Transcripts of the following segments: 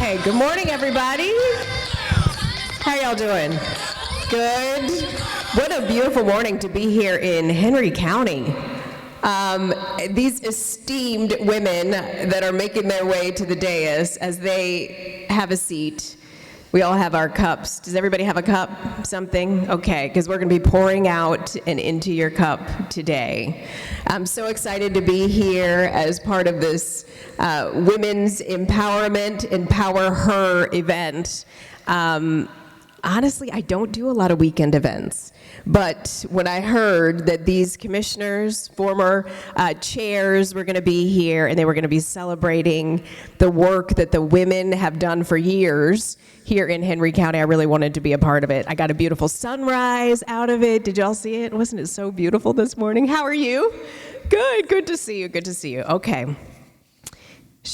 Okay, good morning, everybody. How y'all doing? Good. What a beautiful morning to be here in Henry County. These esteemed women that are making their way to the dais as they have a seat. We all have our cups. Does everybody have a cup? Something? Okay, because we're going to be pouring out and into your cup today. I'm so excited to be here as part of this Women's Empowerment, Empower Her event. Honestly, I don't do a lot of weekend events. But when I heard that these commissioners, former chairs, were going to be here and they were going to be celebrating the work that the women have done for years here in Henry County, I really wanted to be a part of it. I got a beautiful sunrise out of it. Did y'all see it? Wasn't it so beautiful this morning? How are you? Good to see you. Good to see you. Okay.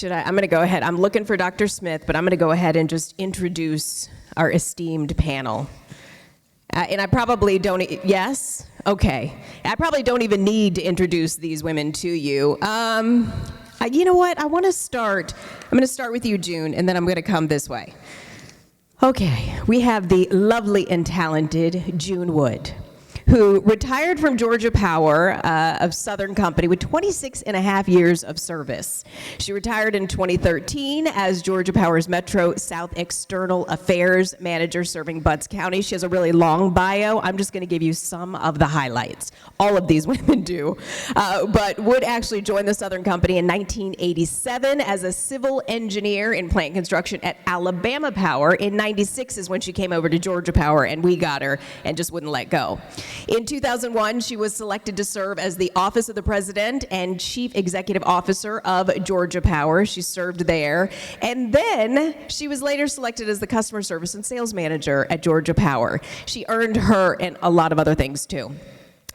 I'm going to go ahead. I'm looking for Dr. Smith, but I'm going to go ahead and just introduce our esteemed panel. And I probably don't, yes? Okay. I probably don't even need to introduce these women to you. You know what? I'm going to start with you, June, and then I'm going to come this way. Okay. We have the lovely and talented June Wood, who retired from Georgia Power of Southern Company with 26 and a half years of service. She retired in 2013 as Georgia Power's Metro South External Affairs Manager serving Butts County. She has a really long bio. I'm just going to give you some of the highlights. All of these women do. But Wood actually joined the Southern Company in 1987 as a civil engineer in plant construction at Alabama Power. In 96 is when she came over to Georgia Power, and we got her and just wouldn't let go. In 2001, she was selected to serve as the Office of the President and Chief Executive Officer of Georgia Power. She served there. And then she was later selected as the Customer Service and Sales Manager at Georgia Power. She earned her and a lot of other things, too.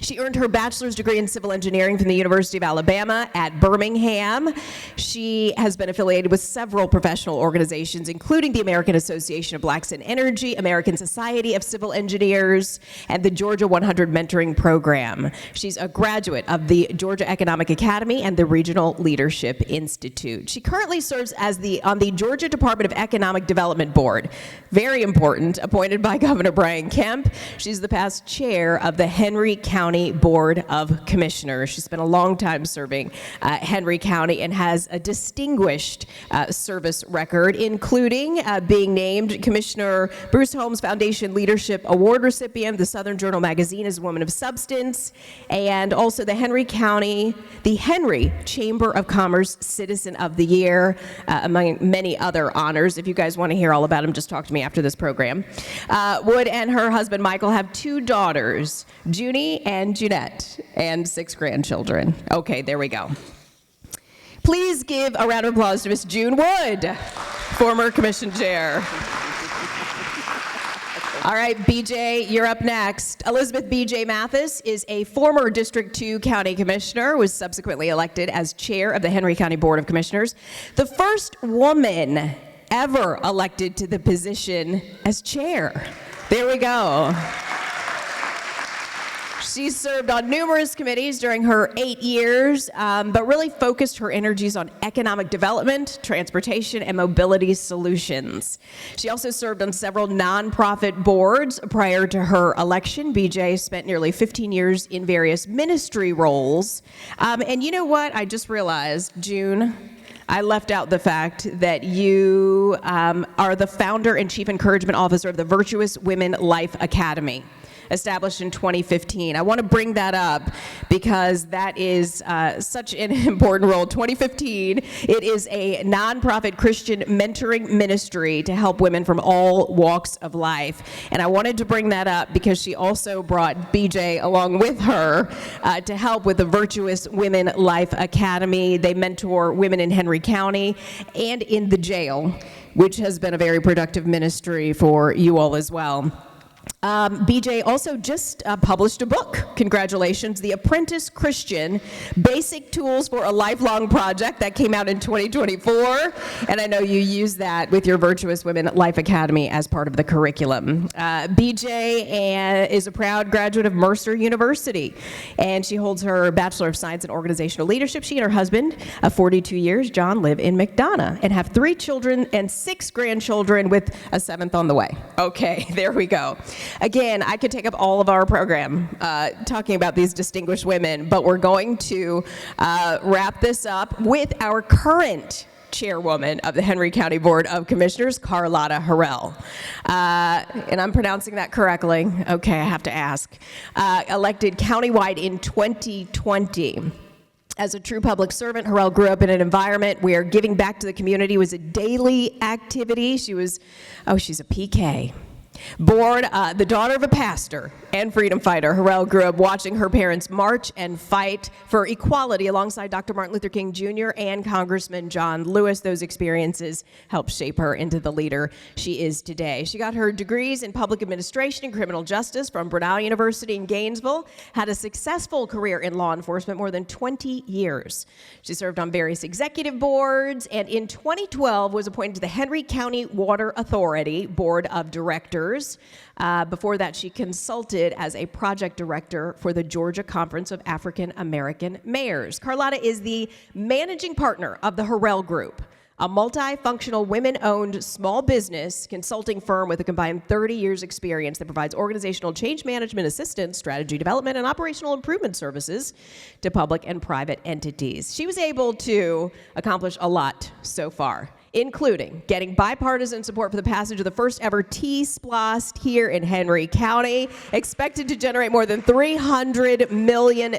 She earned her bachelor's degree in civil engineering from the University of Alabama at Birmingham. She has been affiliated with several professional organizations, including the American Association of Blacks in Energy, American Society of Civil Engineers, and the Georgia 100 Mentoring Program. She's a graduate of the Georgia Economic Academy and the Regional Leadership Institute. She currently serves as on the Georgia Department of Economic Development Board. Very important, appointed by Governor Brian Kemp. She's the past chair of the Henry County Board of Commissioners. She spent a long time serving Henry County and has a distinguished service record, including being named Commissioner Bruce Holmes Foundation Leadership Award recipient, the Southern Journal Magazine as a Woman of Substance, and also the Henry Chamber of Commerce Citizen of the Year, among many other honors. If you guys want to hear all about them, just talk to me after this program. Wood and her husband Michael have two daughters, Junie and Jeanette, and 6 grandchildren. Okay, there we go. Please give a round of applause to Miss June Wood, former commission chair. All right, BJ, you're up next. Elizabeth B.J. Mathis is a former District 2 County Commissioner, was subsequently elected as chair of the Henry County Board of Commissioners, the first woman ever elected to the position as chair. There we go. She served on numerous committees during her 8 years, but really focused her energies on economic development, transportation, and mobility solutions. She also served on several nonprofit boards prior to her election. BJ spent nearly 15 years in various ministry roles. And you know what? I just realized, June, I left out the fact that you are the founder and chief encouragement officer of the Virtuous Women Life Academy, established in 2015. I want to bring that up because that is such an important role. 2015, it is a nonprofit Christian mentoring ministry to help women from all walks of life. And I wanted to bring that up because she also brought BJ along with her to help with the Virtuous Women Life Academy. They mentor women in Henry County and in the jail, which has been a very productive ministry for you all as well. BJ also just published a book. Congratulations. The Apprentice Christian, Basic Tools for a Lifelong Project. That came out in 2024. And I know you use that with your Virtuous Women Life Academy as part of the curriculum. BJ is a proud graduate of Mercer University, and she holds her Bachelor of Science in Organizational Leadership. She and her husband of 42 years, John, live in McDonough and have 3 children and 6 grandchildren with a 7th on the way. Okay, there we go. Again, I could take up all of our program talking about these distinguished women, but we're going to wrap this up with our current chairwoman of the Henry County Board of Commissioners, Carlotta Harrell. And I'm pronouncing that correctly. Okay, I have to ask. Elected countywide in 2020. As a true public servant, Harrell grew up in an environment where giving back to the community was a daily activity. She's a PK. Born the daughter of a pastor and freedom fighter, Harrell grew up watching her parents march and fight for equality alongside Dr. Martin Luther King Jr. and Congressman John Lewis. Those experiences helped shape her into the leader she is today. She got her degrees in public administration and criminal justice from Brenau University in Gainesville, had a successful career in law enforcement, more than 20 years. She served on various executive boards, and in 2012 was appointed to the Henry County Water Authority Board of Directors. Before that, she consulted as a project director for the Georgia Conference of African American Mayors. Carlotta is the managing partner of the Harrell Group, a multifunctional women-owned small business consulting firm with a combined 30 years experience that provides organizational change management assistance, strategy development, and operational improvement services to public and private entities. She was able to accomplish a lot so far, including getting bipartisan support for the passage of the first ever T-SPLOST here in Henry County, expected to generate more than $300 million.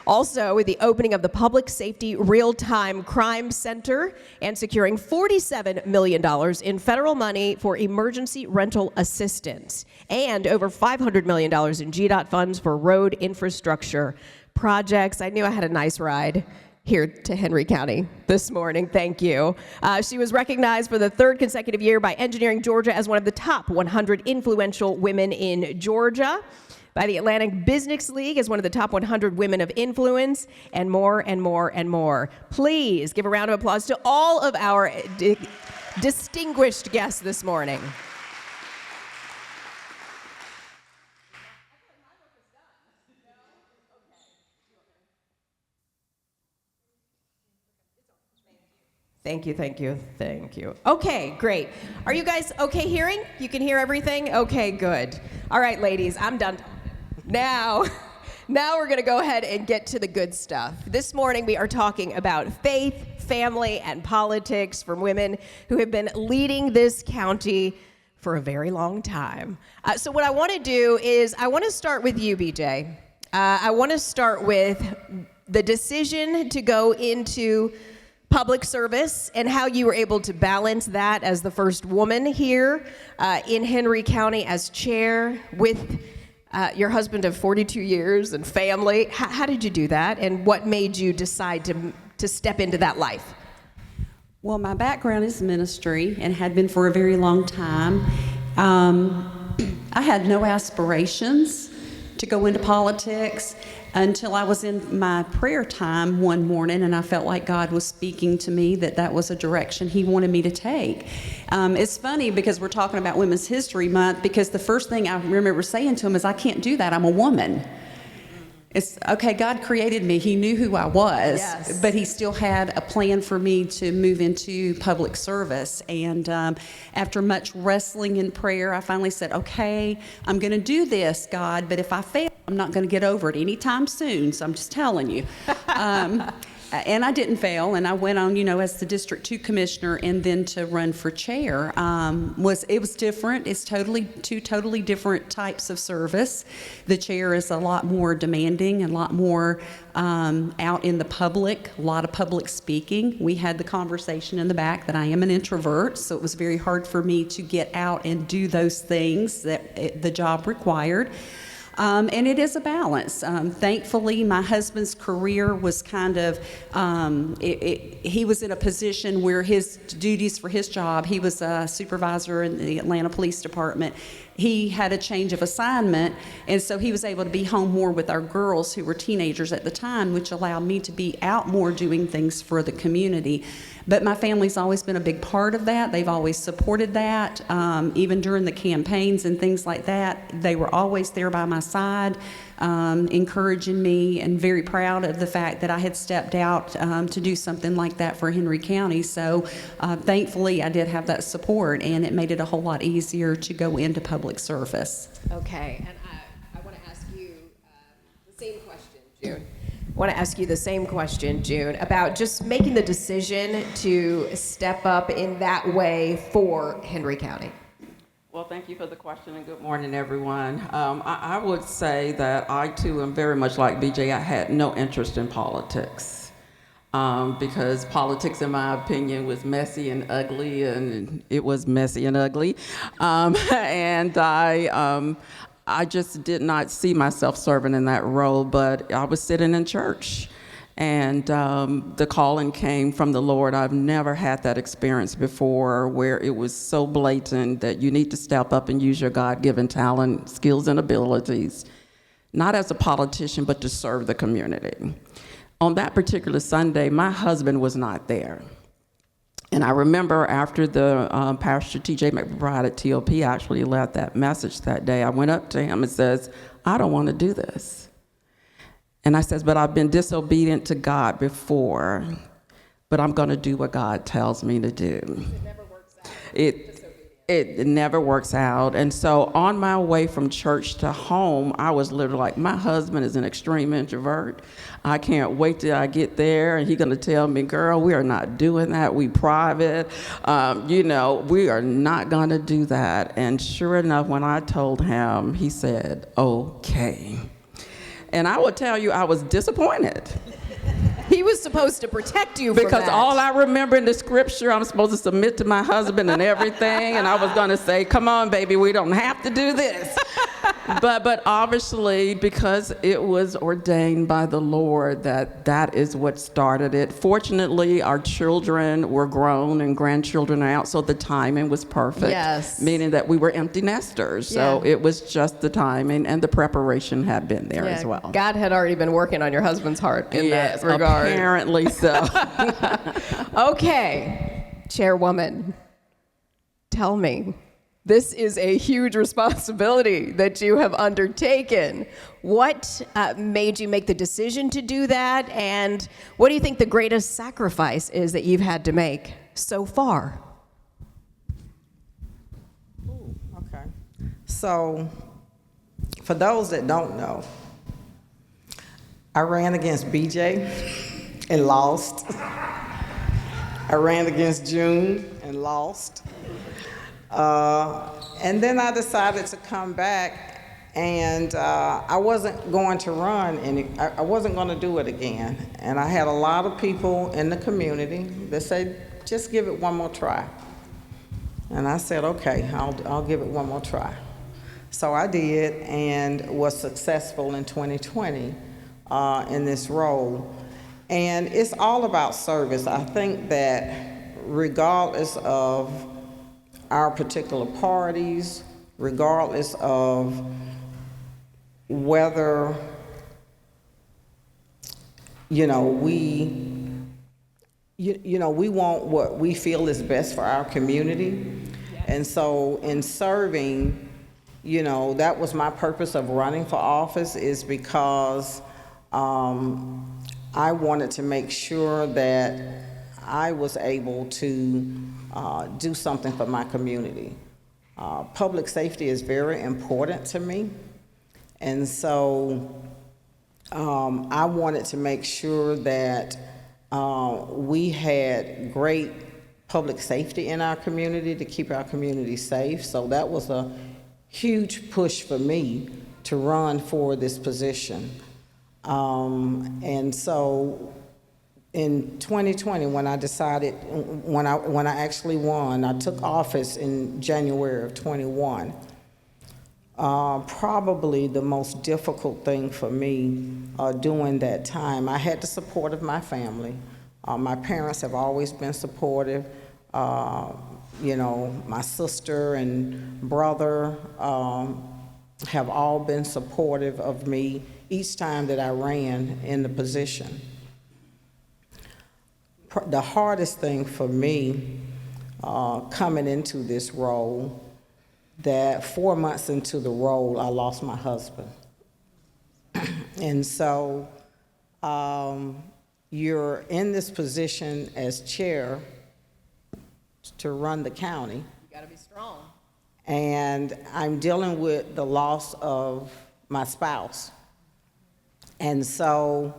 Also, with the opening of the Public Safety Real-Time Crime Center and securing $47 million in federal money for emergency rental assistance and over $500 million in GDOT funds for road infrastructure projects. I knew I had a nice ride here to Henry County this morning. Thank you. She was recognized for the 3rd consecutive year by Engineering Georgia as one of the top 100 influential women in Georgia, by the Atlantic Business League as one of the top 100 women of influence, and more and more and more. Please give a round of applause to all of our distinguished guests this morning. Thank you, thank you, thank you. Okay, great. Are you guys okay hearing? You can hear everything? Okay, good. All right, ladies, I'm done. Now we're going to go ahead and get to the good stuff. This morning we are talking about faith, family, and politics from women who have been leading this county for a very long time. So what I want to do is I want to start with you, BJ. I want to start with the decision to go into public service and how you were able to balance that as the first woman here in Henry County as chair with your husband of 42 years and family. How did you do that, and what made you decide to step into that life? Well, my background is ministry and had been for a very long time. I had no aspirations to go into politics until I was in my prayer time one morning, and I felt like God was speaking to me that was a direction He wanted me to take. It's funny because we're talking about Women's History Month, because the first thing I remember saying to Him is, I can't do that, I'm a woman. It's okay, God created me. He knew who I was, yes, but He still had a plan for me to move into public service. And after much wrestling in prayer, I finally said, okay, I'm going to do this, God, but if I fail, I'm not going to get over it anytime soon, so I'm just telling you. And I didn't fail, and I went on, as the District 2 Commissioner and then to run for chair. It was different. It's two totally different types of service. The chair is a lot more demanding and a lot more out in the public, a lot of public speaking. We had the conversation in the back that I am an introvert, so it was very hard for me to get out and do those things that the job required. And it is a balance. Thankfully, my husband's career was kind of, he was in a position where his duties for his job, he was a supervisor in the Atlanta Police Department. He had a change of assignment, and so he was able to be home more with our girls who were teenagers at the time, which allowed me to be out more doing things for the community. But my family's always been a big part of that. They've always supported that. Even during the campaigns and things like that, they were always there by my side, encouraging me, and very proud of the fact that I had stepped out to do something like that for Henry County. So thankfully, I did have that support, and it made it a whole lot easier to go into public service. Okay, and I want to ask you the same question, June. I want to ask you the same question, June, about just making the decision to step up in that way for Henry County. Well, thank you for the question, and good morning, everyone. I would say that I, too, am very much like BJ. I had no interest in politics because politics, in my opinion, was messy and ugly, and it was messy and ugly. And I just did not see myself serving in that role, but I was sitting in church, and the calling came from the Lord. I've never had that experience before where it was so blatant that you need to step up and use your God-given talent, skills, and abilities, not as a politician, but to serve the community. On that particular Sunday, my husband was not there. And I remember after the Pastor T.J. McBride at TOP actually left that message that day, I went up to him and says, I don't want to do this. And I says, but I've been disobedient to God before, but I'm going to do what God tells me to do. It never works out. It never works out. And so on my way from church to home, I was literally like, my husband is an extreme introvert. I can't wait till I get there, and he's going to tell me, girl, we are not doing that. We private. We are not going to do that. And sure enough, when I told him, he said, okay. And I will tell you, I was disappointed. He was supposed to protect you from because that. all I remember in the scripture, I'm supposed to submit to my husband and everything, and I was going to say, come on, baby, we don't have to do this. But obviously, because it was ordained by the Lord that is what started it. Fortunately, our children were grown and grandchildren are out, so the timing was perfect. Yes. Meaning that we were empty nesters. So it was just the timing, and the preparation had been there as well. God had already been working on your husband's heart in that regard. Apparently so. Okay, Chairwoman, tell me. This is a huge responsibility that you have undertaken. What made you make the decision to do that, and what do you think the greatest sacrifice is that you've had to make so far? Ooh, okay. So, for those that don't know, I ran against BJ and lost. I ran against June and lost. And then I decided to come back, and I wasn't going to run, and I wasn't going to do it again. And I had a lot of people in the community that said, just give it one more try. And I said, okay, I'll give it one more try. So I did, and was successful in 2020 in this role. And it's all about service. I think that regardless of our particular parties, regardless of whether, we want what we feel is best for our community. And so in serving, that was my purpose of running for office, is because I wanted to make sure that I was able to do something for my community. Public safety is very important to me, and so I wanted to make sure that we had great public safety in our community to keep our community safe. So that was a huge push for me to run for this position. And so in 2020, when I decided, when I actually won, I took office in January of 21. probably the most difficult thing for me during that time. I had the support of my family. My parents have always been supportive. You know, my sister and brother have all been supportive of me each time that I ran in the position. The hardest thing for me coming into this role, that 4 months into the role, I lost my husband. And so you're in this position as chair to run the county. You gotta be strong. And I'm dealing with the loss of my spouse. And so,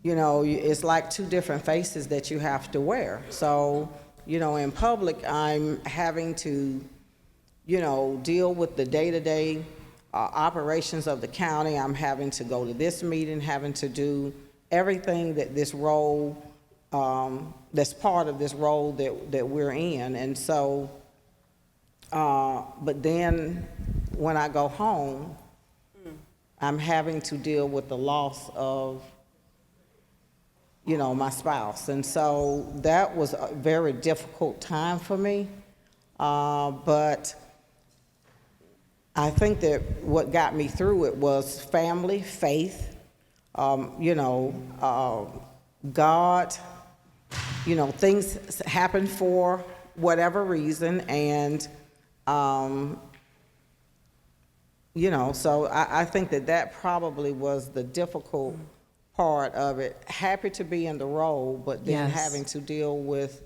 you know, it's like two different faces that you have to wear. So, you know, in public, I'm having to, you know, deal with the day-to-day operations of the county. I'm having to go to this meeting, having to do everything that this role, that's part of this role that we're in. And so, but then when I go home, I'm having to deal with the loss of, you know, my spouse. And so that was a very difficult time for me. But I think that what got me through it was family, faith, you know, God, you know, things happen for whatever reason, and, you know, so I think that that probably was the difficult part of it. Happy to be in the role, but then Yes. having to deal with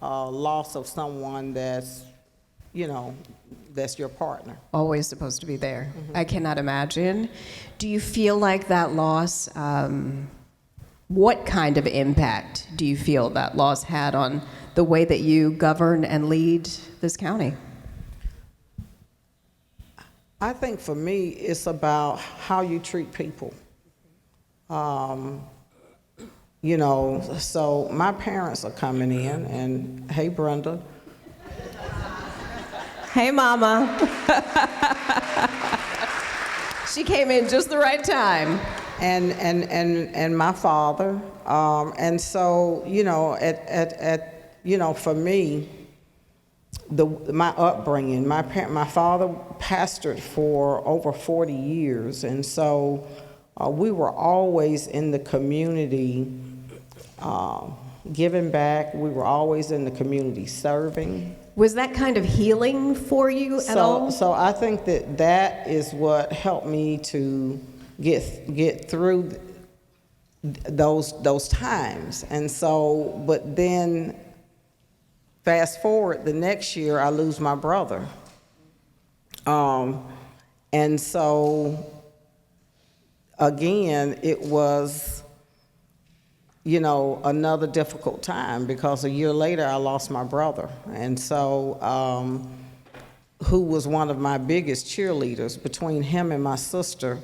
loss of someone that's, you know, that's your partner. Always supposed to be there. I cannot imagine. Do you feel like that loss, what kind of impact do you feel that loss had on the way that you govern and lead this county? I think for me, it's about how you treat people. You know, so my parents are coming in, and hey, Brenda. Hey, Mama. She came in just the right time. And my father, and so, you know, you know, for me, my upbringing, my father pastored for over 40 years, and so we were always in the community, giving back. We were always in the community serving. Was that kind of healing for you at all? So I think that is what helped me to get through those times. And so, but then fast forward, the next year I lose my brother. And so again, it was, you know, another difficult time, because a year later I lost my brother. And so, who was one of my biggest cheerleaders. Between him and my sister,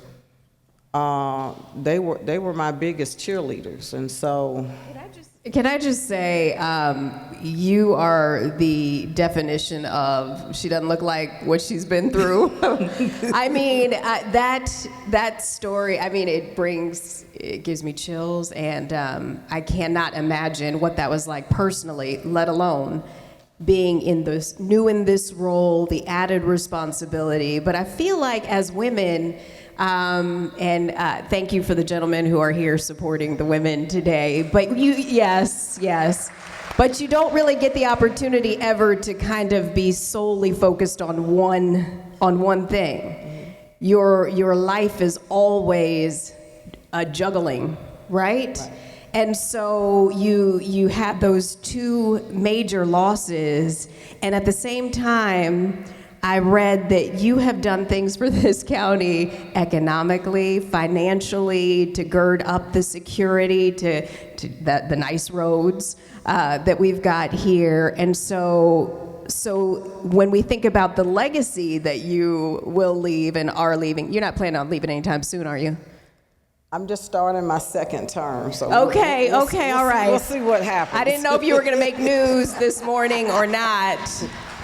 they were my biggest cheerleaders. And so, Can I just say, you are the definition of she doesn't look like what she's been through. I mean, that story, I mean, it gives me chills, and I cannot imagine what that was like personally, let alone being new in this role, the added responsibility. But I feel like as women, and thank you for the gentlemen who are here supporting the women today. But yes. But you don't really get the opportunity ever to kind of be solely focused on one thing. Your life is always a juggling, right? And so you had those two major losses, and at the same time, I read that you have done things for this county economically, financially, to gird up the security, to the nice roads that we've got here. And so when we think about the legacy that you will leave and are leaving, you're not planning on leaving anytime soon, are you? I'm just starting my second term. So Okay, all right. We'll see what happens. I didn't know if you were going to make news this morning or not.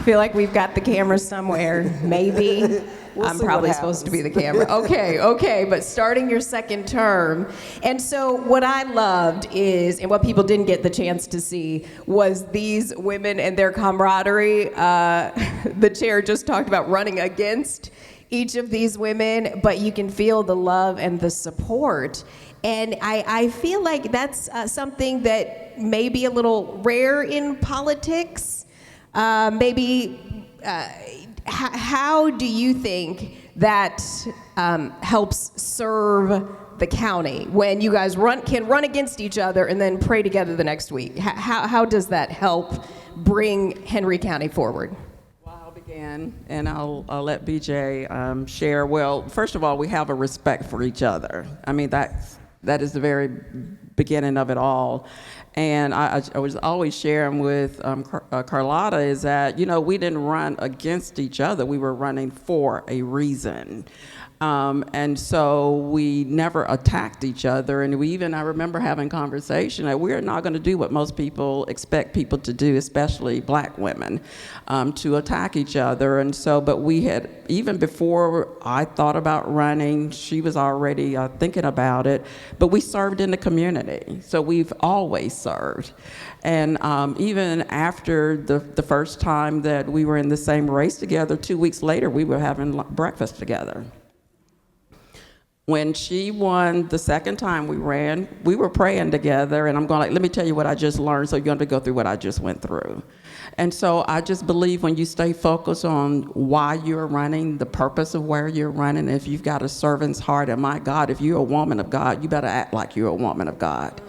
feel like we've got the camera somewhere. Maybe. We'll I'm see probably what supposed to be the happens. camera. Okay, but starting your second term. And so what I loved is, and what people didn't get the chance to see, was these women and their camaraderie. The chair just talked about running against each of these women, but you can feel the love and the support. And I feel like that's something that may be a little rare in politics. How do you think that helps serve the county when you guys can run against each other and then pray together the next week? How does that help bring Henry County forward? Well, I'll begin, and I'll let BJ share. Well, first of all, we have a respect for each other. I mean, that is the very beginning of it all. And I was always sharing with Carlotta is that, we didn't run against each other. We were running for a reason. And so we never attacked each other. And I remember having conversation that we're not going to do what most people expect people to do, especially black women, to attack each other. And so, but we had, even before I thought about running, she was already thinking about it, but we served in the community. So we've always served. And even after the first time that we were in the same race together, 2 weeks later, we were having breakfast together. When she won the second time we ran, we were praying together, and I'm going let me tell you what I just learned, so you're going to go through what I just went through. And so I just believe when you stay focused on why you're running, the purpose of where you're running, if you've got a servant's heart, and my God, if you're a woman of God, you better act like you're a woman of God.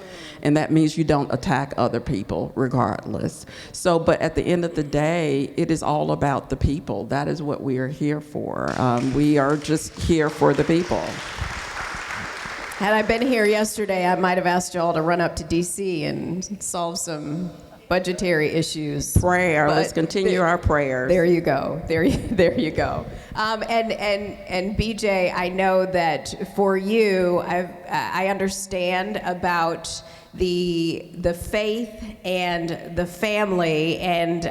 And that means you don't attack other people regardless. So, but at the end of the day, it is all about the people. That is what we are here for. We are just here for the people. Had I been here yesterday, I might have asked y'all to run up to D.C. and solve some budgetary issues. Let's continue our prayers. There you go. There you go. And BJ, I know that for you, I understand about the faith and the family, and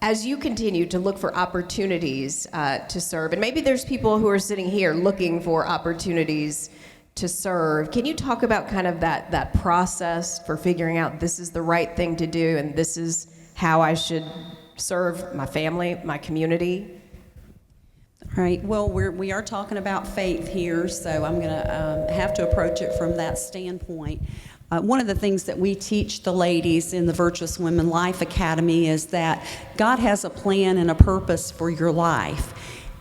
as you continue to look for opportunities to serve, and maybe there's people who are sitting here looking for opportunities to serve, can you talk about kind of that process for figuring out this is the right thing to do and this is how I should serve my family, my community? All right. Well, we are talking about faith here, so I'm going to have to approach it from that standpoint. One of the things that we teach the ladies in the Virtuous Women Life Academy is that God has a plan and a purpose for your life.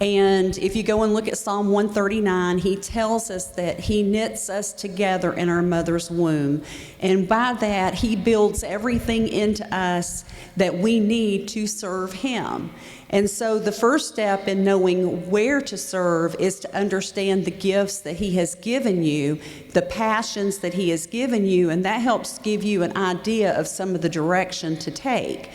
And if you go and look at Psalm 139, he tells us that he knits us together in our mother's womb. And by that, he builds everything into us that we need to serve him. And so the first step in knowing where to serve is to understand the gifts that he has given you, the passions that he has given you, and that helps give you an idea of some of the direction to take.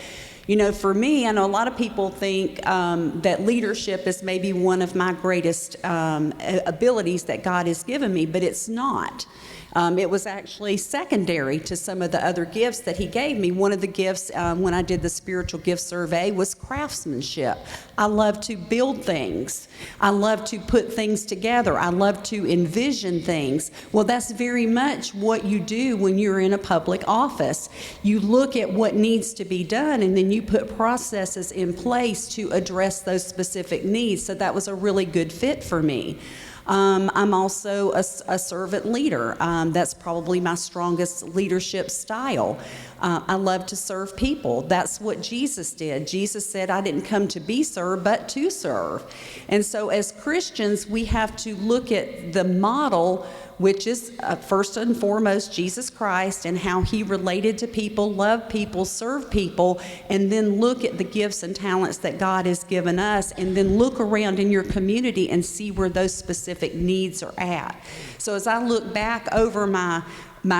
For me, I know a lot of people think that leadership is maybe one of my greatest abilities that God has given me, but it's not. It was actually secondary to some of the other gifts that he gave me. One of the gifts when I did the spiritual gift survey was craftsmanship. I love to build things. I love to put things together. I love to envision things. Well, that's very much what you do when you're in a public office. You look at what needs to be done, and then you put processes in place to address those specific needs. So that was a really good fit for me. I'm also a servant leader. That's probably my strongest leadership style. I love to serve people. That's what Jesus did. Jesus said, I didn't come to be served, but to serve. And so as Christians, we have to look at the model, which is first and foremost Jesus Christ and how he related to people, loved people, served people, and then look at the gifts and talents that God has given us, and then look around in your community and see where those specific needs are at. So as I look back over my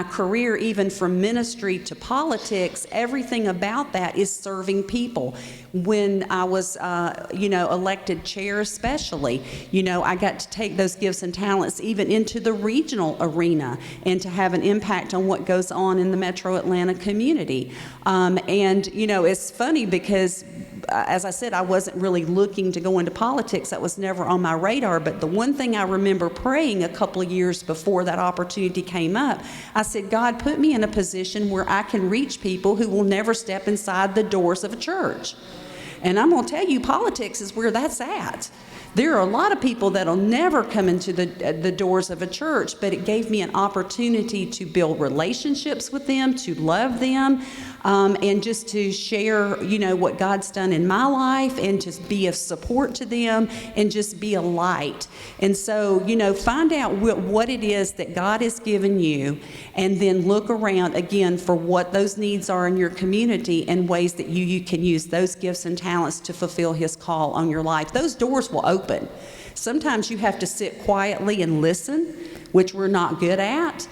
career, even from ministry to politics, everything about that is serving people. When I was, elected chair especially, I got to take those gifts and talents even into the regional arena and to have an impact on what goes on in the Metro Atlanta community. It's funny because as I said, I wasn't really looking to go into politics. That was never on my radar. But the one thing I remember praying a couple of years before that opportunity came up, I said, God, put me in a position where I can reach people who will never step inside the doors of a church. And I'm going to tell you, politics is where that's at. There are a lot of people that'll never come into the doors of a church, but it gave me an opportunity to build relationships with them, to love them, and just to share, what God's done in my life, and to be of support to them, and just be a light. And so, find out what it is that God has given you, and then look around again for what those needs are in your community and ways that you can use those gifts and talents to fulfill His call on your life. Those doors will open. Sometimes you have to sit quietly and listen, which we're not good at.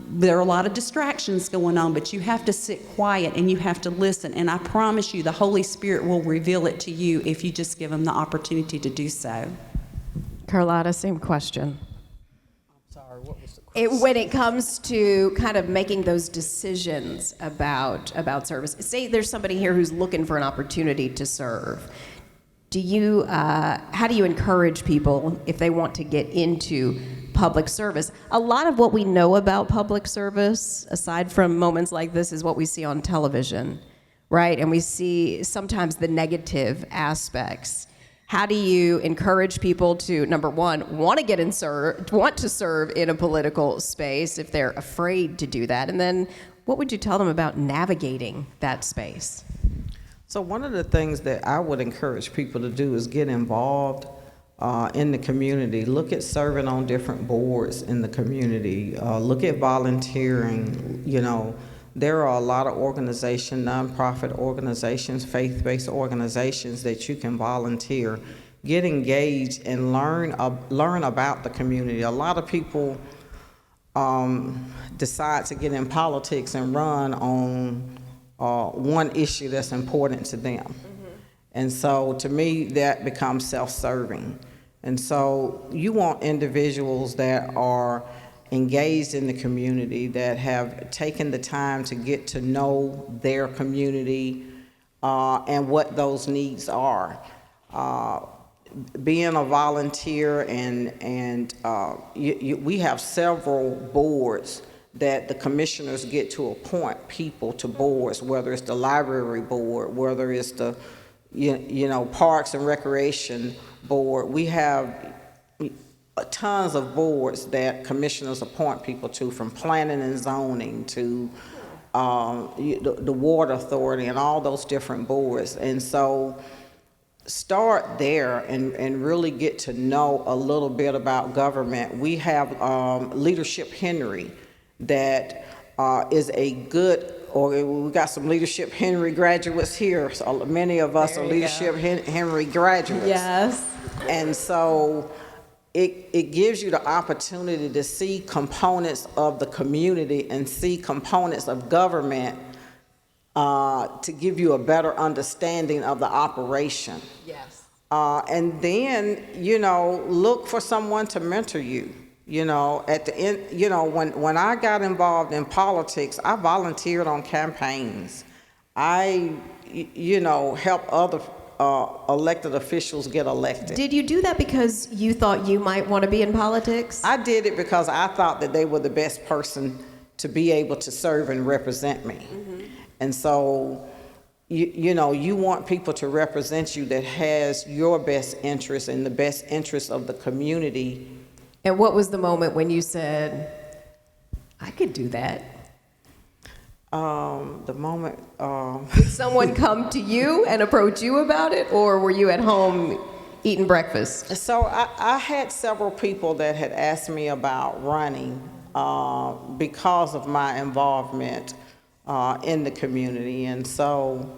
There are a lot of distractions going on, but you have to sit quiet and you have to listen. And I promise you, the Holy Spirit will reveal it to you if you just give Him the opportunity to do so. Carlotta, same question. I'm sorry, what was the question? When it comes to kind of making those decisions about service, say there's somebody here who's looking for an opportunity to serve. How do you encourage people if they want to get into public service? A lot of what we know about public service, aside from moments like this, is what we see on television, right? And we see sometimes the negative aspects. How do you encourage people to, number one, want to serve in a political space if they're afraid to do that? And then what would you tell them about navigating that space? So one of the things that I would encourage people to do is get involved in the community. Look at serving on different boards in the community. Look at volunteering. There are a lot of organizations, nonprofit organizations, faith-based organizations that you can volunteer. Get engaged and learn about the community. A lot of people decide to get in politics and run on one issue that's important to them. Mm-hmm. And so to me, that becomes self-serving. And so you want individuals that are engaged in the community, that have taken the time to get to know their community and what those needs are. Being a volunteer and we have several boards that the commissioners get to appoint people to boards, whether it's the library board, whether it's the Parks and Recreation board. We have tons of boards that commissioners appoint people to, from planning and zoning to the water authority and all those different boards. And so start there and really get to know a little bit about government. We have Leadership Henry that is a good, or we got some Leadership Henry graduates here. So many of us are Leadership Henry graduates. Yes. And so it gives you the opportunity to see components of the community and see components of government to give you a better understanding of the operation. Yes. And then, look for someone to mentor you. At the end, when I got involved in politics, I volunteered on campaigns. I, helped other elected officials get elected. Did you do that because you thought you might want to be in politics? I did it because I thought that they were the best person to be able to serve and represent me. Mm-hmm. And so, you want people to represent you that has your best interest and the best interest of the community. And what was the moment when you said, I could do that? The moment... Did someone come to you and approach you about it, or were you at home eating breakfast? So I had several people that had asked me about running because of my involvement in the community. And so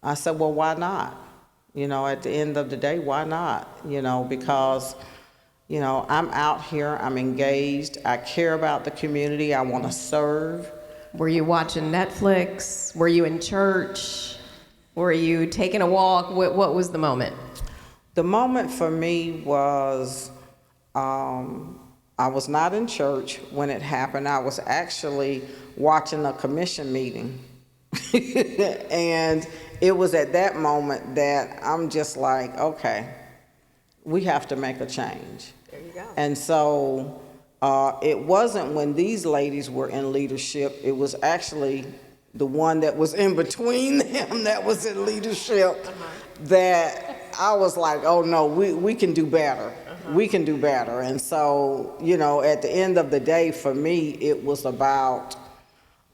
I said, well, why not? At the end of the day, why not? Because... I'm out here, I'm engaged, I care about the community, I want to serve. Were you watching Netflix? Were you in church? Were you taking a walk? What was the moment? The moment for me was, I was not in church when it happened. I was actually watching a commission meeting. And it was at that moment that I'm just like, okay, we have to make a change. There you go. And so it wasn't when these ladies were in leadership, it was actually the one that was in between them that was in leadership that I was like, oh no, we can do better. We can do better. And so, you know, at the end of the day, for me, it was about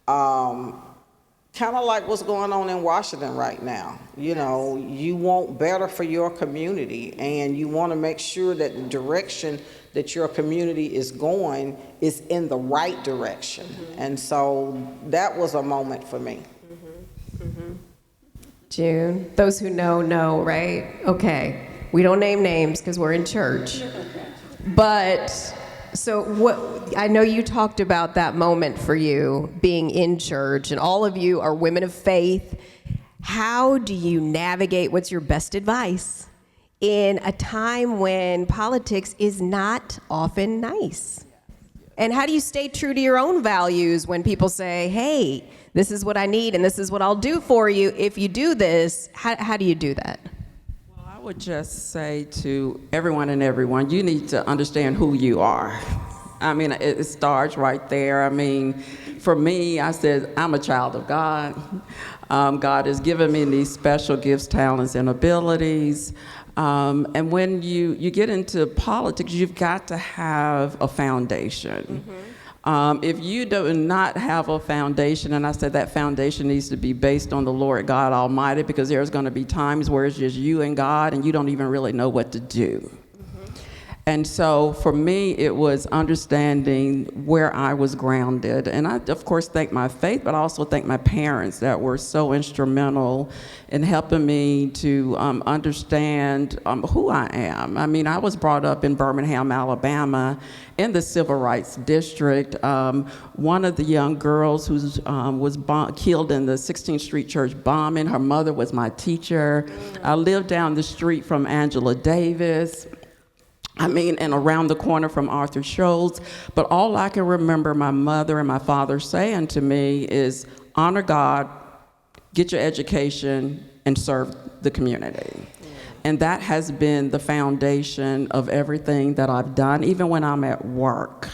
kind of like what's going on in Washington right now. You know, you want better for your community, and you want to make sure that the direction that your community is going is in the right direction. And so that was a moment for me. June, those who know, right? Okay, we don't name names because we're in church. But, so what, I know you talked about that moment for you being in church, and all of you are women of faith. How do you navigate, what's your best advice in a time when politics is not often nice? And how do you stay true to your own values when people say, hey, this is what I need and this is what I'll do for you if you do this? How do you do that? Well, I would just say to everyone and everyone, you need to understand who you are. I mean, it starts right there. I mean, for me, I said, I'm a child of God. God has given me these special gifts, talents, and abilities. And when you get into politics, you've got to have a foundation. If you do not have a foundation, and I said that foundation needs to be based on the Lord God Almighty, because there's going to be times where it's just you and God, and you don't even really know what to do. And so for me, it was understanding where I was grounded. And I, of course, thank my faith, but I also thank my parents that were so instrumental in helping me to understand who I am. I mean, I was brought up in Birmingham, Alabama, in the Civil Rights District. One of the young girls who was killed in the 16th Street Church bombing, her mother was my teacher. I lived down the street from Angela Davis. I mean, and around the corner from Arthur Scholl's. But all I can remember my mother and my father saying to me is, honor God, get your education, and serve the community. And that has been the foundation of everything that I've done, even when I'm at work.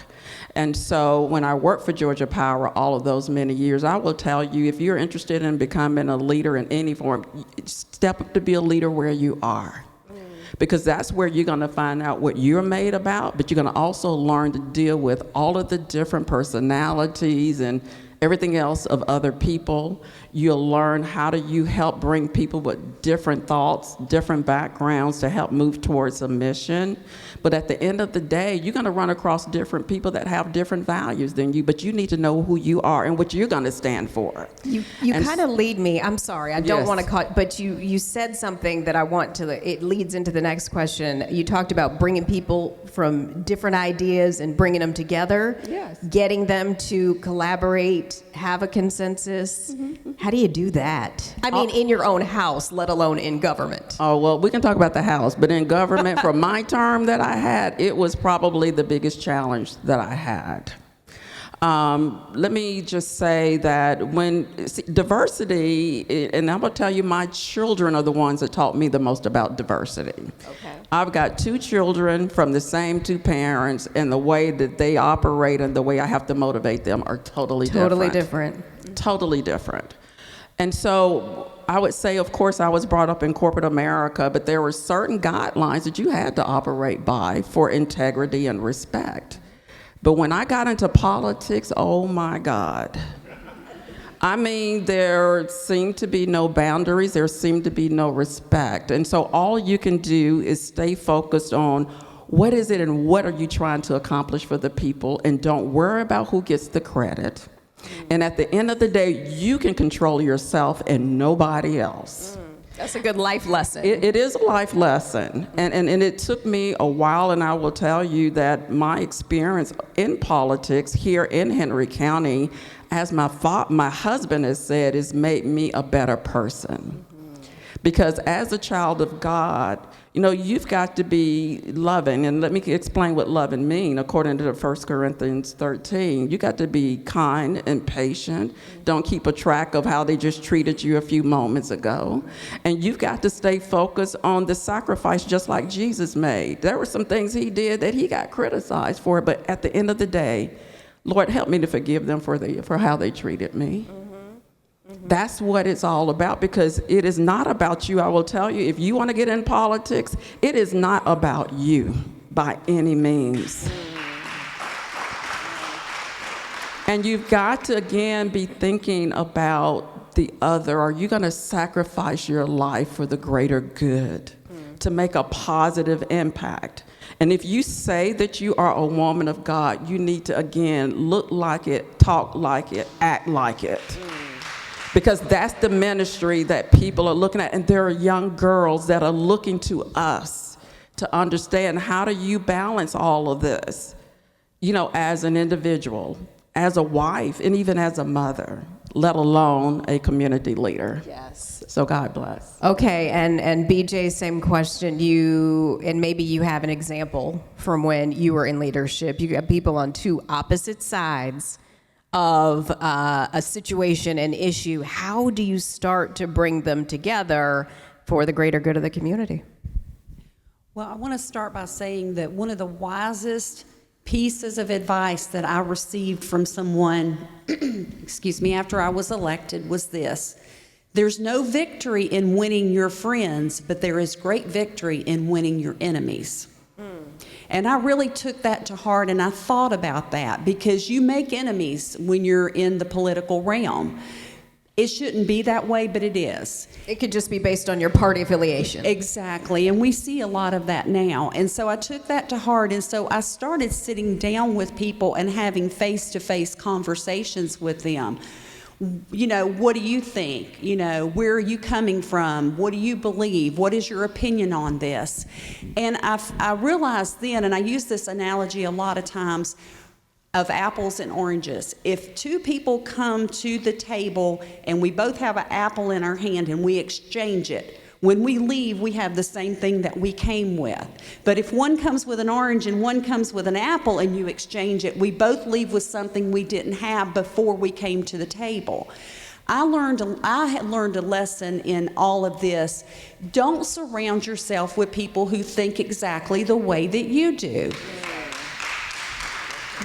And so when I worked for Georgia Power all of those many years, I will tell you, if you're interested in becoming a leader in any form, step up to be a leader where you are. Because that's where you're going to find out what you're made about, but you're going to also learn to deal with all of the different personalities and everything else of other people. You'll learn how do you help bring people with different thoughts, different backgrounds to help move towards a mission. But at the end of the day, you're going to run across different people that have different values than you, but you need to know who you are and what you're going to stand for. You kind of lead me, I'm sorry, I don't want to call it, but you said something that I want to, it leads into the next question. You talked about bringing people from different ideas and bringing them together, getting them to collaborate, have a consensus. How do you do that? I mean, in your own house, let alone in government. Oh, well, we can talk about the house, but in government, for my term that I had, it was probably the biggest challenge that I had. Let me just say that diversity, and I'm gonna tell you, my children are the ones that taught me the most about diversity. Okay. I've got two children from the same two parents, and the way that they operate and the way I have to motivate them are totally different. Totally different. And so I would say, of course, I was brought up in corporate America, but there were certain guidelines that you had to operate by for integrity and respect. But when I got into politics, oh my God. I mean, there seemed to be no boundaries, there seemed to be no respect. And so all you can do is stay focused on what is it and what are you trying to accomplish for the people, and don't worry about who gets the credit. And at the end of the day, you can control yourself and nobody else. That's a good life lesson. It is a life lesson. And it took me a while, and I will tell you that my experience in politics here in Henry County, as my husband has said, has made me a better person. Because as a child of God, you know, you've got to be loving. And let me explain what loving means. According to 1 Corinthians 13, you got to be kind and patient. Don't keep a track of how they just treated you a few moments ago. And you've got to stay focused on the sacrifice just like Jesus made. There were some things he did that he got criticized for, but at the end of the day, Lord, help me to forgive them for how they treated me. That's what it's all about, because it is not about you. I will tell you, if you want to get in politics, it is not about you by any means. And you've got to, again, be thinking about the other. Are you going to sacrifice your life for the greater good to make a positive impact? And if you say that you are a woman of God, you need to, again, look like it, talk like it, act like it. Because that's the ministry that people are looking at. And there are young girls that are looking to us to understand, how do you balance all of this, you know, as an individual, as a wife, and even as a mother, let alone a community leader. Yes. So God bless. Okay, and BJ, same question. And maybe you have an example from when you were in leadership. You got people on two opposite sides of a situation, an issue. How do you start to bring them together for the greater good of the community? Well, I want to start by saying that one of the wisest pieces of advice that I received from someone, excuse me, after I was elected was this: there's no victory in winning your friends, but there is great victory in winning your enemies. And I really took that to heart, and I thought about that, because you make enemies when you're in the political realm. It shouldn't be that way, but it is. It could just be based on your party affiliation. Exactly, and we see a lot of that now. And so I took that to heart, and so I started sitting down with people and having face-to-face conversations with them. You know, what do you think? You know, where are you coming from? What do you believe? What is your opinion on this? And I realized then, and I use this analogy a lot of times, of apples and oranges. If two people come to the table and we both have an apple in our hand and we exchange it, when we leave, we have the same thing that we came with. But if one comes with an orange and one comes with an apple and you exchange it, we both leave with something we didn't have before we came to the table. I had learned a lesson in all of this. Don't surround yourself with people who think exactly the way that you do.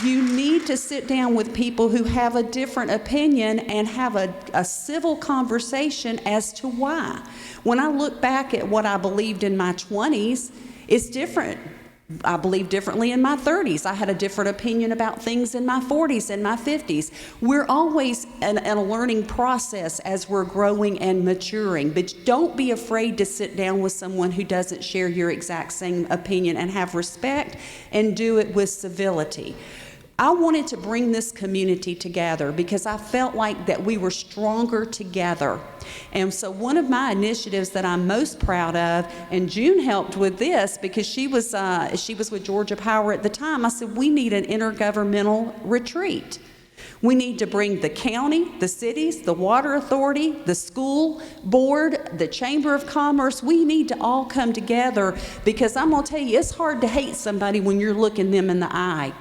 You need to sit down with people who have a different opinion and have a civil conversation as to why. When I look back at what I believed in my 20s, it's different. I believe differently in my 30s. I had a different opinion about things in my 40s and my 50s. We're always in a learning process as we're growing and maturing, but don't be afraid to sit down with someone who doesn't share your exact same opinion, and have respect and do it with civility. I wanted to bring this community together because I felt like that we were stronger together. And so one of my initiatives that I'm most proud of, and June helped with this because she was with Georgia Power at the time, I said, we need an intergovernmental retreat. We need to bring the county, the cities, the water authority, the school board, the Chamber of Commerce. We need to all come together, because I'm going to tell you, it's hard to hate somebody when you're looking them in the eye.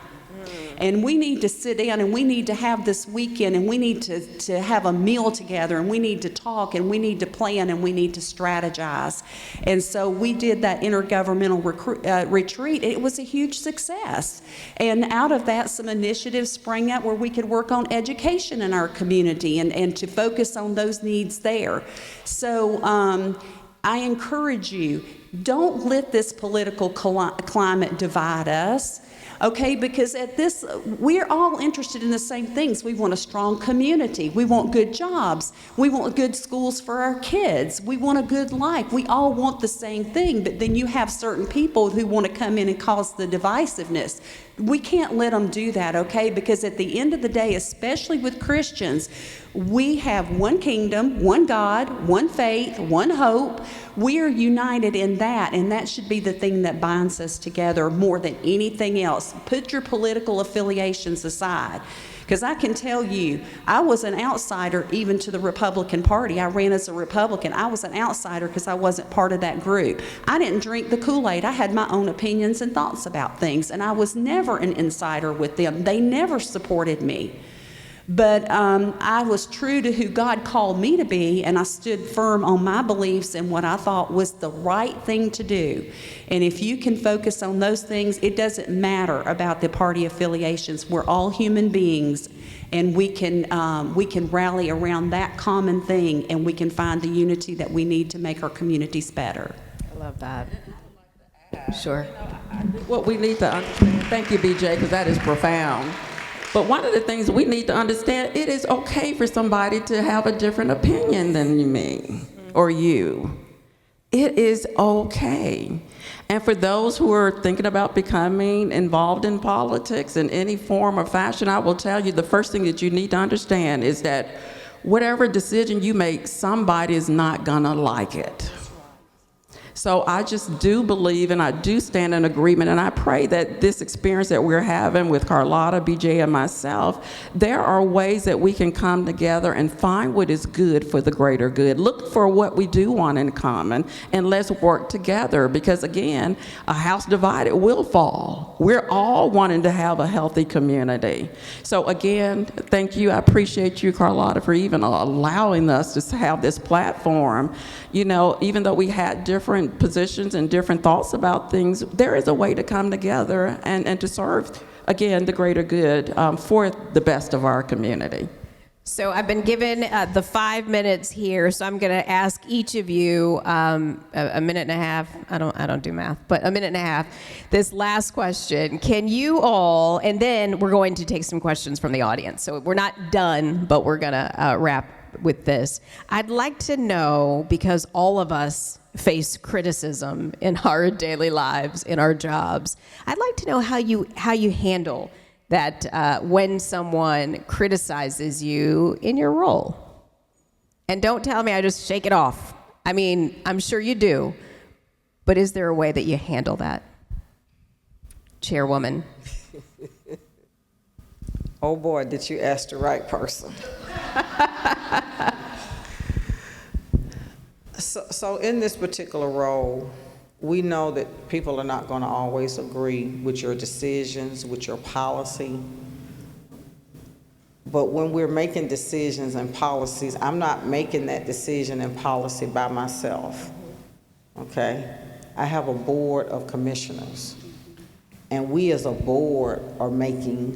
And we need to sit down, and we need to have this weekend, and we need to have a meal together, and we need to talk, and we need to plan, and we need to strategize. And so we did that intergovernmental retreat. It was a huge success. And out of that, some initiatives sprang up where we could work on education in our community and to focus on those needs there. So I encourage you, don't let this political climate divide us. Okay, because we're all interested in the same things. We want a strong community. We want good jobs. We want good schools for our kids. We want a good life. We all want the same thing, but then you have certain people who want to come in and cause the divisiveness. We can't let them do that, okay? Because at the end of the day, especially with Christians, we have one kingdom, one God, one faith, one hope. We are united in that, and that should be the thing that binds us together more than anything else. Put your political affiliations aside. Because I can tell you, I was an outsider even to the Republican Party. I ran as a Republican. I was an outsider because I wasn't part of that group. I didn't drink the Kool-Aid. I had my own opinions and thoughts about things, and I was never an insider with them. They never supported me. But I was true to who God called me to be, and I stood firm on my beliefs and what I thought was the right thing to do. And if you can focus on those things, it doesn't matter about the party affiliations. We're all human beings, and we can rally around that common thing, and we can find the unity that we need to make our communities better. I love that. Sure. What we need to understand, thank you, BJ, because that is profound. But one of the things we need to understand, it is okay for somebody to have a different opinion than me or you. It is okay. And for those who are thinking about becoming involved in politics in any form or fashion, I will tell you the first thing that you need to understand is that whatever decision you make, somebody is not gonna like it. So I just do believe, and I do stand in agreement, and I pray that this experience that we're having with Carlotta, BJ, and myself, there are ways that we can come together and find what is good for the greater good. Look for what we do want in common, and let's work together, because again, a house divided will fall. We're all wanting to have a healthy community. So again, thank you. I appreciate you, Carlotta, for even allowing us to have this platform. You know, even though we had different positions and different thoughts about things, there is a way to come together and to serve, again, the greater good for the best of our community. So I've been given the 5 minutes here, so I'm going to ask each of you a minute and a half. I don't do math, but a minute and a half. This last question, can you all, and then we're going to take some questions from the audience. So we're not done, but we're going to wrap with this. I'd like to know, because all of us face criticism in our daily lives, in our jobs, I'd like to know how you handle that when someone criticizes you in your role. And don't tell me I just shake it off. I mean, I'm sure you do, but is there a way that you handle that? Chairwoman. Oh boy, did you ask the right person. So in this particular role, we know that people are not going to always agree with your decisions, with your policy. But when we're making decisions and policies, I'm not making that decision and policy by myself, okay? I have a board of commissioners, and we as a board are making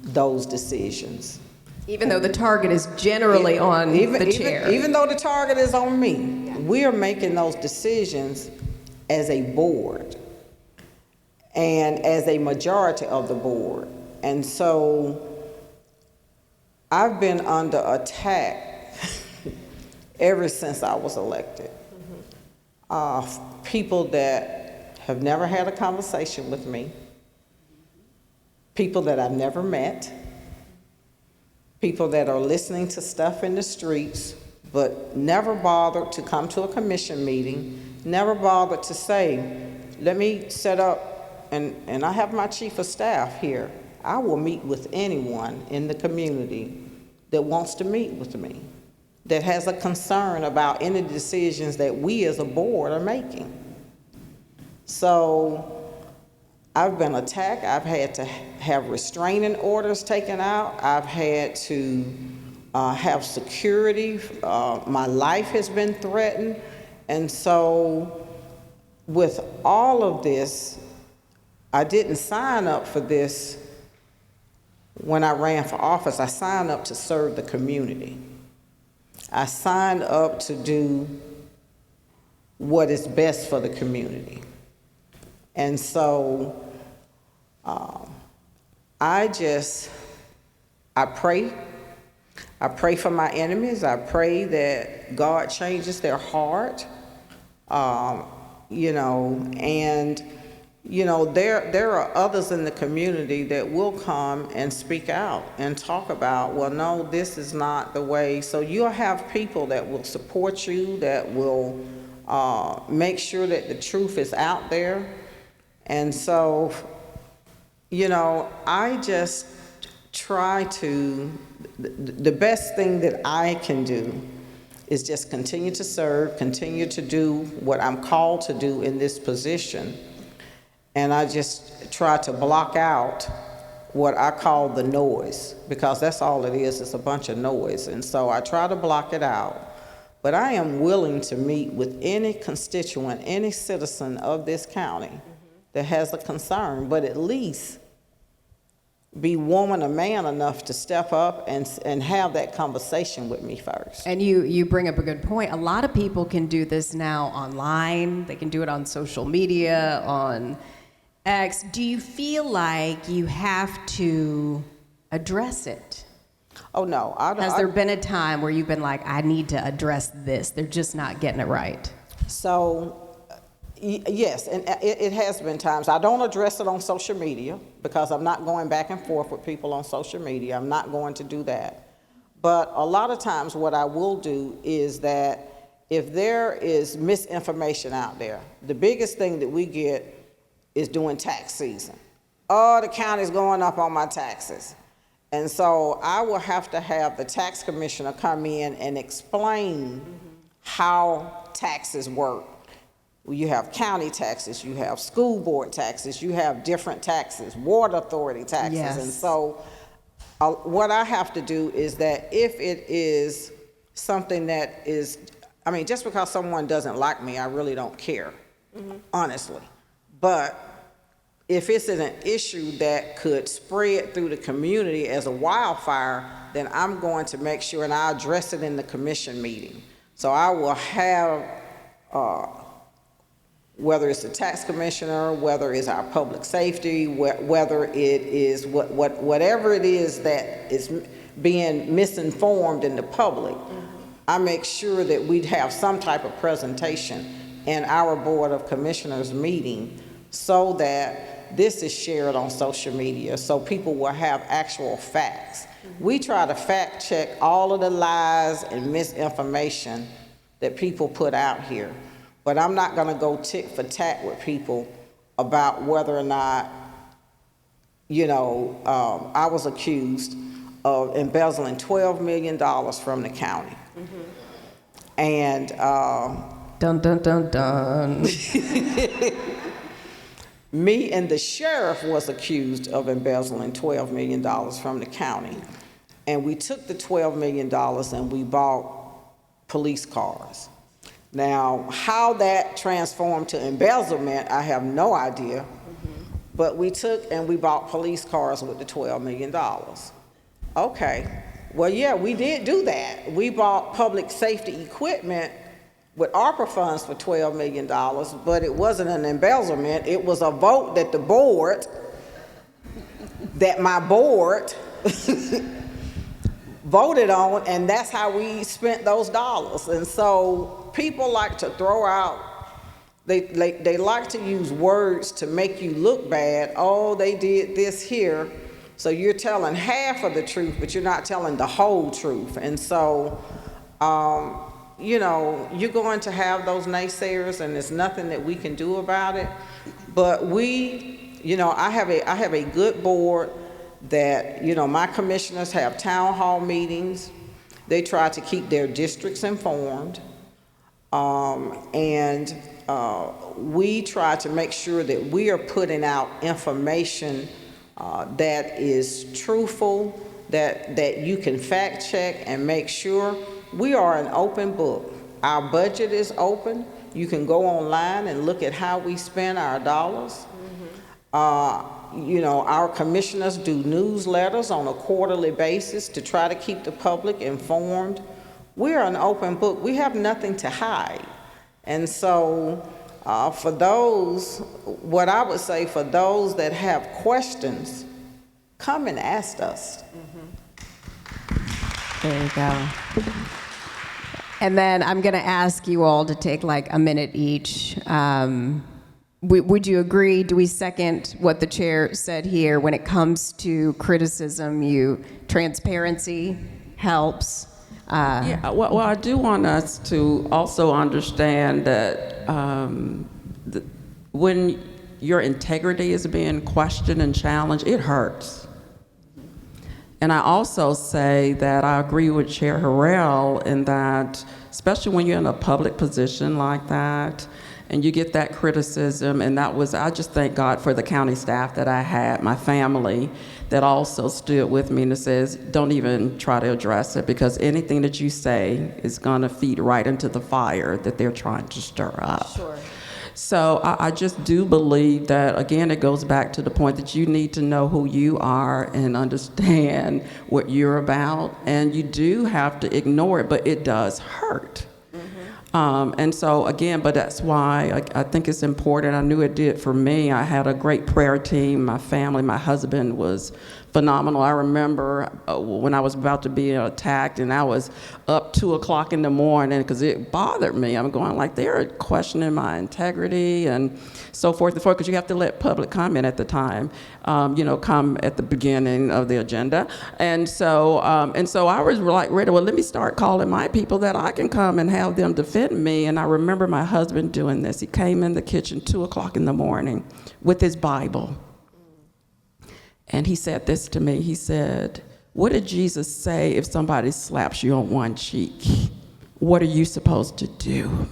those decisions. Even though the target is generally on the chair. Even though the target is on me, we are making those decisions as a board and as a majority of the board. And so I've been under attack ever since I was elected. People that have never had a conversation with me, people that I've never met, people that are listening to stuff in the streets, but never bothered to come to a commission meeting, never bothered to say, let me set up, and I have my chief of staff here. I will meet with anyone in the community that wants to meet with me, that has a concern about any decisions that we as a board are making. So I've been attacked. I've had to have restraining orders taken out. I've had to have security. My life has been threatened. And so with all of this, I didn't sign up for this when I ran for office. I signed up to serve the community. I signed up to do what is best for the community. And so I pray. I pray for my enemies. I pray that God changes their heart. There are others in the community that will come and speak out and talk about, well, no, this is not the way. So you'll have people that will support you, that will make sure that the truth is out there. And so, I just the best thing that I can do is just continue to serve, continue to do what I'm called to do in this position. And I just try to block out what I call the noise, because that's all it is, it's a bunch of noise. And so I try to block it out. But I am willing to meet with any constituent, any citizen of this county that has a concern, but at least be woman or man enough to step up and have that conversation with me first. And you bring up a good point. A lot of people can do this now online. They can do it on social media, on X. Do you feel like you have to address it? Oh, no. Has there been a time where you've been like, I need to address this? They're just not getting it right. So, yes, and it has been times. I don't address it on social media because I'm not going back and forth with people on social media. I'm not going to do that. But a lot of times what I will do is that if there is misinformation out there, the biggest thing that we get is during tax season. Oh, the county's going up on my taxes. And so I will have to have the tax commissioner come in and explain how taxes work. You have county taxes, you have school board taxes, you have different taxes, water authority taxes. Yes. And so what I have to do is that if it is something that is, I mean, just because someone doesn't like me, I really don't care, honestly. But if it's an issue that could spread through the community as a wildfire, then I'm going to make sure and I'll address it in the commission meeting. So I will have, whether it's the tax commissioner, whether it's our public safety, whether it is whatever it is that is being misinformed in the public, I make sure that we'd have some type of presentation in our Board of Commissioners meeting so that this is shared on social media so people will have actual facts. We try to fact check all of the lies and misinformation that people put out here. But I'm not going to go tit for tat with people about whether or not, you know, I was accused of embezzling $12 million from the county. And Dun, dun, dun, dun. me and the sheriff was accused of embezzling $12 million from the county. And we took the $12 million and we bought police cars. Now, how that transformed to embezzlement, I have no idea. But we took and we bought police cars with the $12 million. Okay, well, yeah, we did do that. We bought public safety equipment with ARPA funds for $12 million, but it wasn't an embezzlement. It was a vote that my board voted on, and that's how we spent those dollars. And so people like to throw out, they like to use words to make you look bad. Oh, they did this here. So you're telling half of the truth, but you're not telling the whole truth. And so, you know, you're going to have those naysayers, and there's nothing that we can do about it. But we, you know, I have a good board that, you know, my commissioners have town hall meetings. They try to keep their districts informed. And we try to make sure that we are putting out information that is truthful, that you can fact check and make sure. We are an open book. Our budget is open. You can go online and look at how we spend our dollars. You know, our commissioners do newsletters on a quarterly basis to try to keep the public informed. We're an open book. We have nothing to hide. And so for those, what I would say for those that have questions, come and ask us. There you go. And then I'm going to ask you all to take like a minute each. Would you agree? Do we second what the chair said here when it comes to criticism? Transparency helps. Yeah, well, I do want us to also understand that when your integrity is being questioned and challenged, it hurts. And I also say that I agree with Chair Harrell in that, especially when you're in a public position like that, and you get that criticism, and I just thank God for the county staff that I had, my family, that also stood with me and says, don't even try to address it, because anything that you say is gonna feed right into the fire that they're trying to stir up. Sure. So I just do believe that, again, it goes back to the point that you need to know who you are and understand what you're about, and you do have to ignore it, but it does hurt. And so, again, but that's why I think it's important. I knew it did for me. I had a great prayer team. My family, my husband was phenomenal. I remember when I was about to be attacked, and I was up 2 o'clock in the morning because it bothered me. I'm going like, they're questioning my integrity and so forth and forth, because you have to let public comment at the time, come at the beginning of the agenda. And so I was like, ready, well, let me start calling my people that I can come and have them defend me. And I remember my husband doing this. He came in the kitchen 2 o'clock in the morning with his Bible. And he said this to me. He said, what did Jesus say if somebody slaps you on one cheek? What are you supposed to do?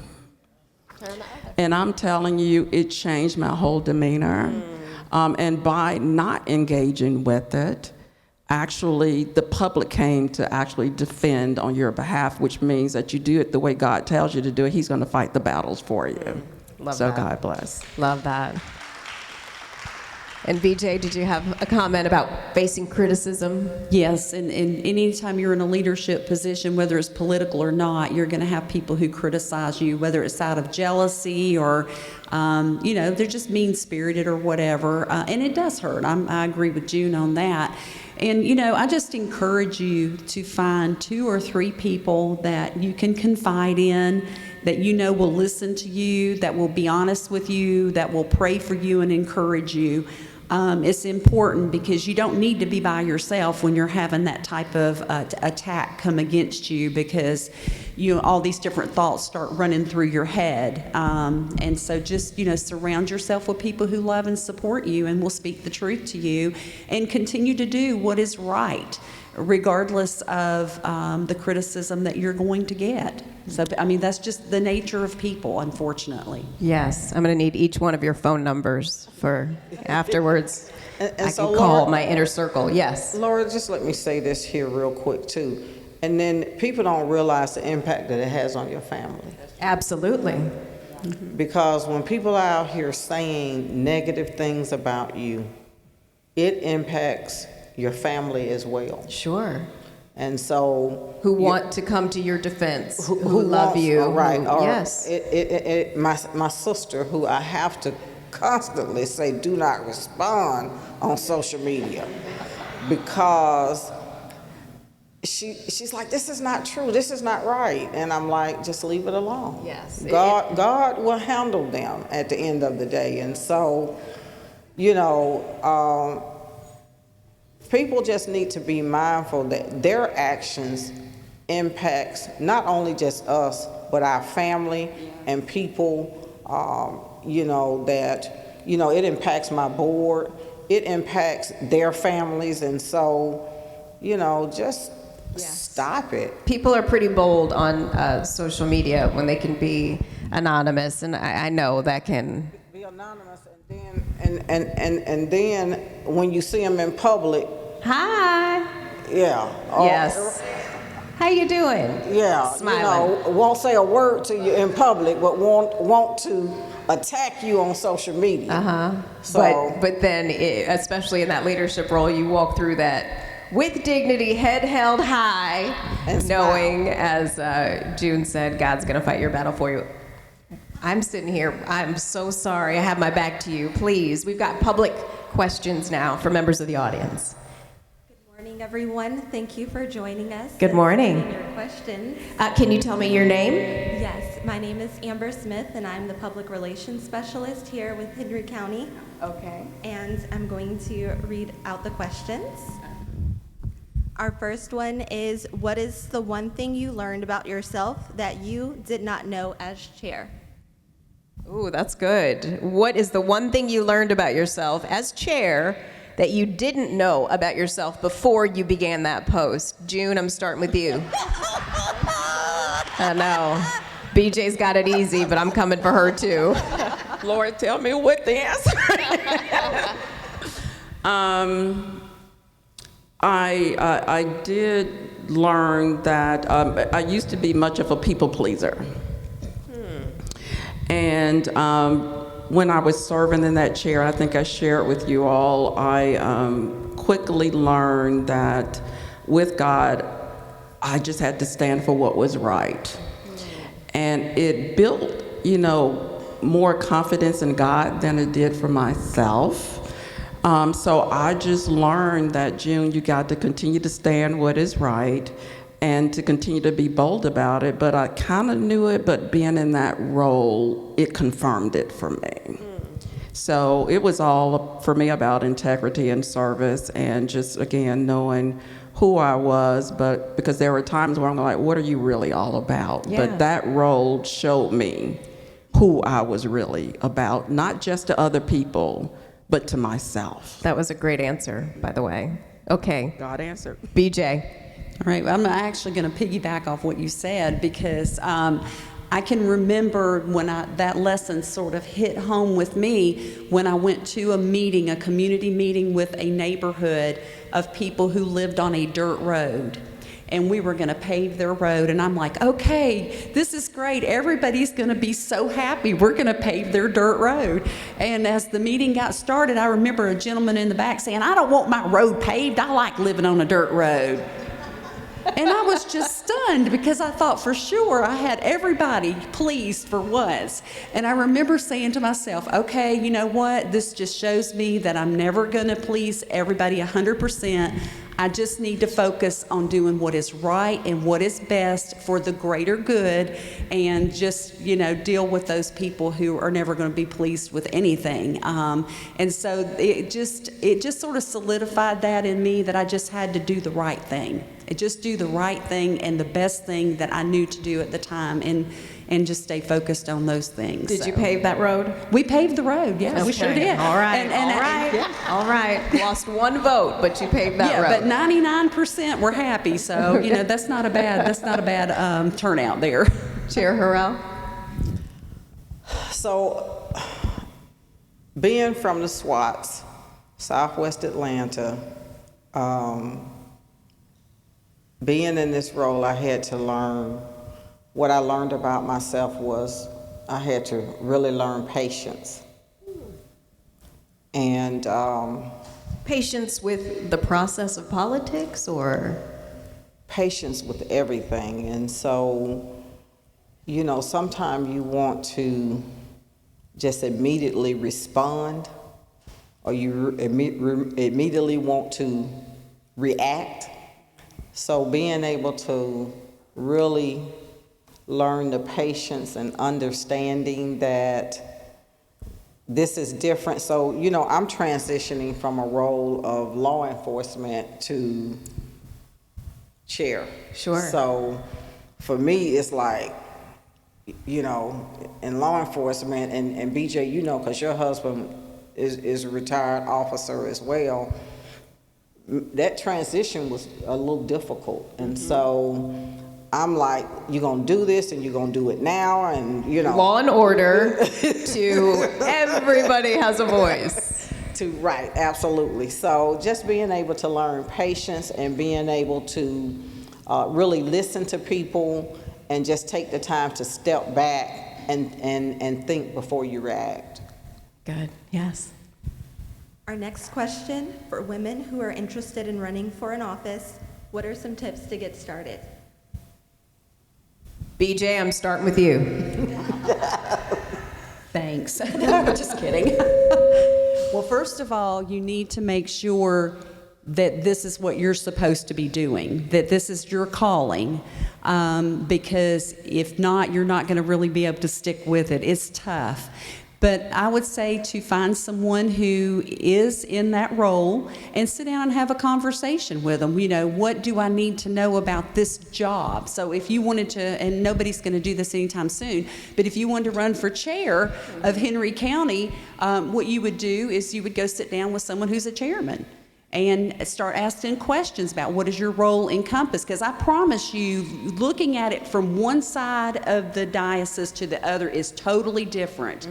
And I'm telling you, it changed my whole demeanor. And by not engaging with it, actually, the public came to actually defend on your behalf, which means that you do it the way God tells you to do it. He's going to fight the battles for you. Love so that. God bless. Love that. And BJ, did you have a comment about facing criticism? Yes, and anytime you're in a leadership position, whether it's political or not, you're going to have people who criticize you, whether it's out of jealousy or, they're just mean-spirited or whatever. And it does hurt. I agree with June on that. And, I just encourage you to find 2 or 3 people that you can confide in, that will listen to you, that will be honest with you, that will pray for you and encourage you. It's important because you don't need to be by yourself when you're having that type of attack come against you, because all these different thoughts start running through your head. And so just, surround yourself with people who love and support you and will speak the truth to you and continue to do what is right, regardless of the criticism that you're going to get. So, that's just the nature of people, unfortunately. Yes, I'm going to need each one of your phone numbers for afterwards. And I so can call Laura- my inner circle. Yes. Laura, just let me say this here real quick, too. And then people don't realize the impact that it has on your family. Absolutely. Because when people are out here saying negative things about you, it impacts your family as well. Sure. And so Who want to come to your defense, who love wants- you. right? Yes. My sister, who I have to constantly say, do not respond on social media, because she's like, this is not true, this is not right, and I'm like, just leave it alone. Yes. God will handle them at the end of the day, and so, people just need to be mindful that their actions impacts not only just us, but our family and people, it impacts my board, it impacts their families, and so, just stop it. People are pretty bold on social media when they can be anonymous, and I know that can Be anonymous, and then when you see them in public, Hi. yeah. Yes. How you doing? Yeah, Smiling. won't say a word to you in public, but want to attack you on social media. So, But then, especially in that leadership role, you walk through that with dignity, head held high, And knowing, as June said, God's going to fight your battle for you. I'm sitting here. I'm so sorry. I have my back to you. Please, we've got public questions now for members of the audience. Good morning, everyone. Thank you for joining us. Good morning. And your questions. Can you tell me your name? Yes, my name is Amber Smith, and I'm the Public Relations Specialist here with Henry County. Okay. And I'm going to read out the questions. Our first one is, what is the one thing you learned about yourself that you did not know as chair? Ooh, that's good. What is the one thing you learned about yourself as chair that you didn't know about yourself before you began that post? June, I'm starting with you. I know. BJ's got it easy, but I'm coming for her too. Lord, tell me what the answer is. I did learn that I used to be much of a people pleaser. And when I was serving in that chair, I think I shared with you all, I quickly learned that with God, I just had to stand for what was right. And it built, more confidence in God than it did for myself. So I just learned that, June, you got to continue to stand what is right and to continue to be bold about it. But I kind of knew it, but being in that role, it confirmed it for me. So it was all for me about integrity and service and just, again, knowing who I was, but because there were times where I'm like, what are you really all about? Yeah. But that role showed me who I was really about, not just to other people, but to myself. That was a great answer, by the way. Okay, God answered. BJ. All right, well, I'm actually going to piggyback off what you said because I can remember when that lesson sort of hit home with me when I went to a community meeting with a neighborhood of people who lived on a dirt road. And we were going to pave their road. And I'm like, okay, this is great. Everybody's going to be so happy. We're going to pave their dirt road. And as the meeting got started, I remember a gentleman in the back saying, I don't want my road paved. I like living on a dirt road. And I was just stunned because I thought for sure I had everybody pleased for once. And I remember saying to myself, okay, you know what? This just shows me that I'm never going to please everybody 100%. I just need to focus on doing what is right and what is best for the greater good and just, deal with those people who are never going to be pleased with anything. And so it just sort of solidified that in me that I just had to do the right thing. Just do the right thing and the best thing that I knew to do at the time and just stay focused on those things. Did you pave that road? We paved the road, yes, we sure did. All right, all right. Lost one vote, but you paved that road. But 99% were happy, so that's not a bad turnout there. Chair Harrell. So, being from the SWATs, Southwest Atlanta, being in this role, I had to learn. What I learned about myself was I had to really learn patience. And Patience with the process of politics, or? Patience with everything. And so, sometimes you want to just immediately respond, or you immediately want to react. So being able to really learn the patience and understanding that this is different. So, I'm transitioning from a role of law enforcement to chair. Sure. So for me, it's like, in law enforcement, and BJ, because your husband is a retired officer as well, that transition was a little difficult. And so I'm like, you're going to do this and you're going to do it now, and Law and order to everybody has a voice. Right, absolutely. So just being able to learn patience and being able to really listen to people and just take the time to step back and think before you react. Good, yes. Our next question for women who are interested in running for an office, what are some tips to get started? BJ, I'm starting with you. Thanks. Just kidding. Well, first of all, you need to make sure that this is what you're supposed to be doing, that this is your calling, because if not, you're not going to really be able to stick with it. It's tough. But I would say to find someone who is in that role and sit down and have a conversation with them. You know, what do I need to know about this job? So if you wanted to, and nobody's going to do this anytime soon, but if you wanted to run for chair of Henry County, what you would do is you would go sit down with someone who's a chairman and start asking questions about what does your role encompass. Because I promise you, looking at it from one side of the diocese to the other is totally different.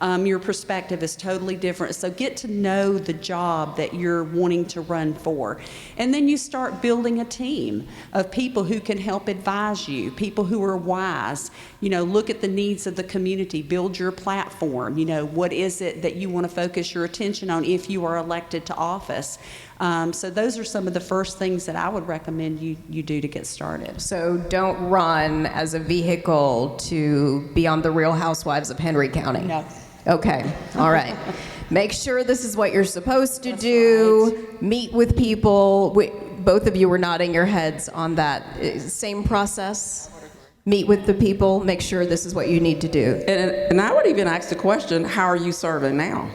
Your perspective is totally different. So get to know the job that you're wanting to run for. And then you start building a team of people who can help advise you, people who are wise. You know, look at the needs of the community, build your platform. You know, what is it that you want to focus your attention on if you are elected to office? So those are some of the first things that I would recommend you do to get started. So don't run as a vehicle to be on the Real Housewives of Henry County. No. Okay, all right. Make sure this is what you're supposed to do. Right. Meet with people. Both of you were nodding your heads on that. Same process. Meet with the people. Make sure this is what you need to do. And I would even ask the question, how are you serving now?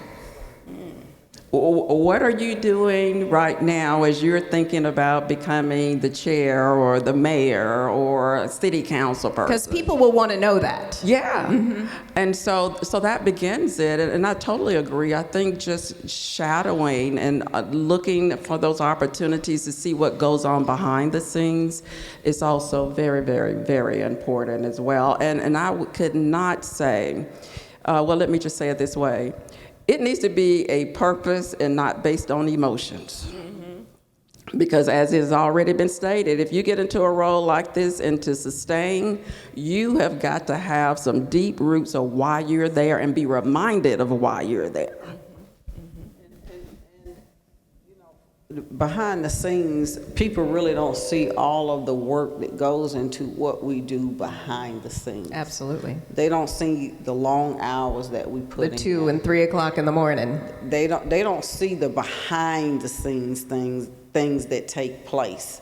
What are you doing right now as you're thinking about becoming the chair or the mayor or a city council person? Because people will want to know that. Yeah. And so that begins it. And I totally agree. I think just shadowing and looking for those opportunities to see what goes on behind the scenes is also very, very, very important as well. And I could not say, well, let me just say it this way. It needs to be a purpose and not based on emotions. Because as has already been stated, if you get into a role like this and to sustain, you have got to have some deep roots of why you're there and be reminded of why you're there. Behind the scenes, people really don't see all of the work that goes into what we do behind the scenes. Absolutely. They don't see the long hours that we put in. The 2 and 3 o'clock in the morning. They don't see the behind the scenes things that take place.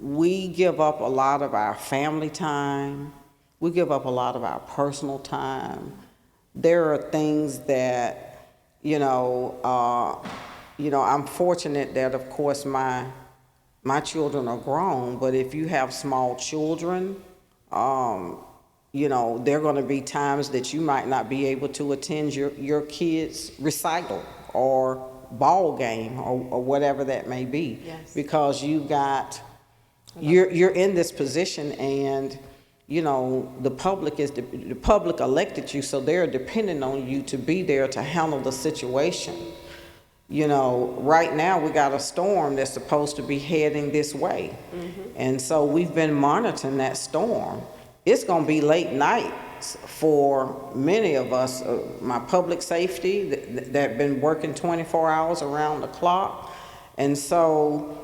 We give up a lot of our family time. We give up a lot of our personal time. There are things that, I'm fortunate that, of course, my children are grown, but if you have small children, there are going to be times that you might not be able to attend your kids' recital or ball game or whatever that may be. Yes. Because you're in this position, and the public elected you, so they're depending on you to be there to handle the situation. Right now we got a storm that's supposed to be heading this way. And so we've been monitoring that storm. It's going to be late nights for many of us. My public safety that have been working 24 hours around the clock. And so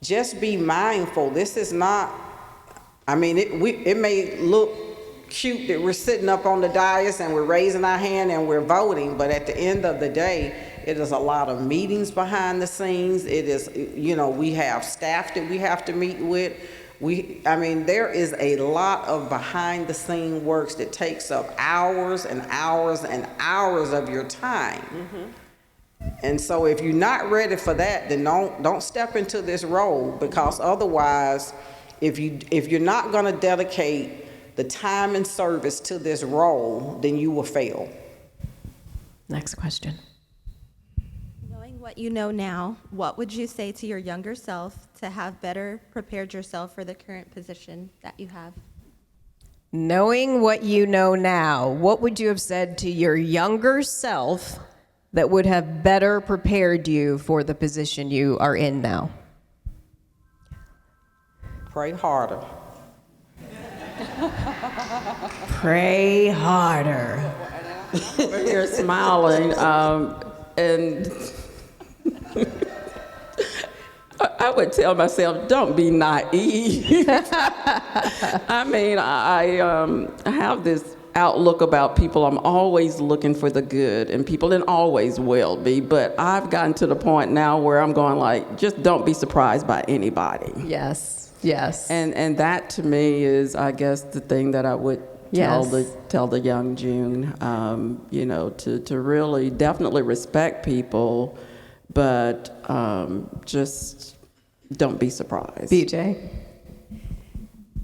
just be mindful. This is not, it may look cute that we're sitting up on the dais and we're raising our hand and we're voting, but at the end of the day, it is a lot of meetings behind the scenes. It is, we have staff that we have to meet with. There is a lot of behind the scene works that takes up hours and hours and hours of your time. And so if you're not ready for that, then don't step into this role, because otherwise, if you're not going to dedicate the time and service to this role, then you will fail. Next question. Knowing what you know now, what would you say to your younger self to have better prepared yourself for the current position that you have? Knowing what you know now, what would you have said to your younger self that would have better prepared you for the position you are in now? Pray harder. Pray harder. Over here smiling, and I would tell myself, don't be naive. I have this outlook about people. I'm always looking for the good in people, and always will be, but I've gotten to the point now where I'm going like, just don't be surprised by anybody. Yes, yes. And that to me is, I guess, the thing that I would tell the young June, you know, to really definitely respect people, but just don't be surprised. BJ?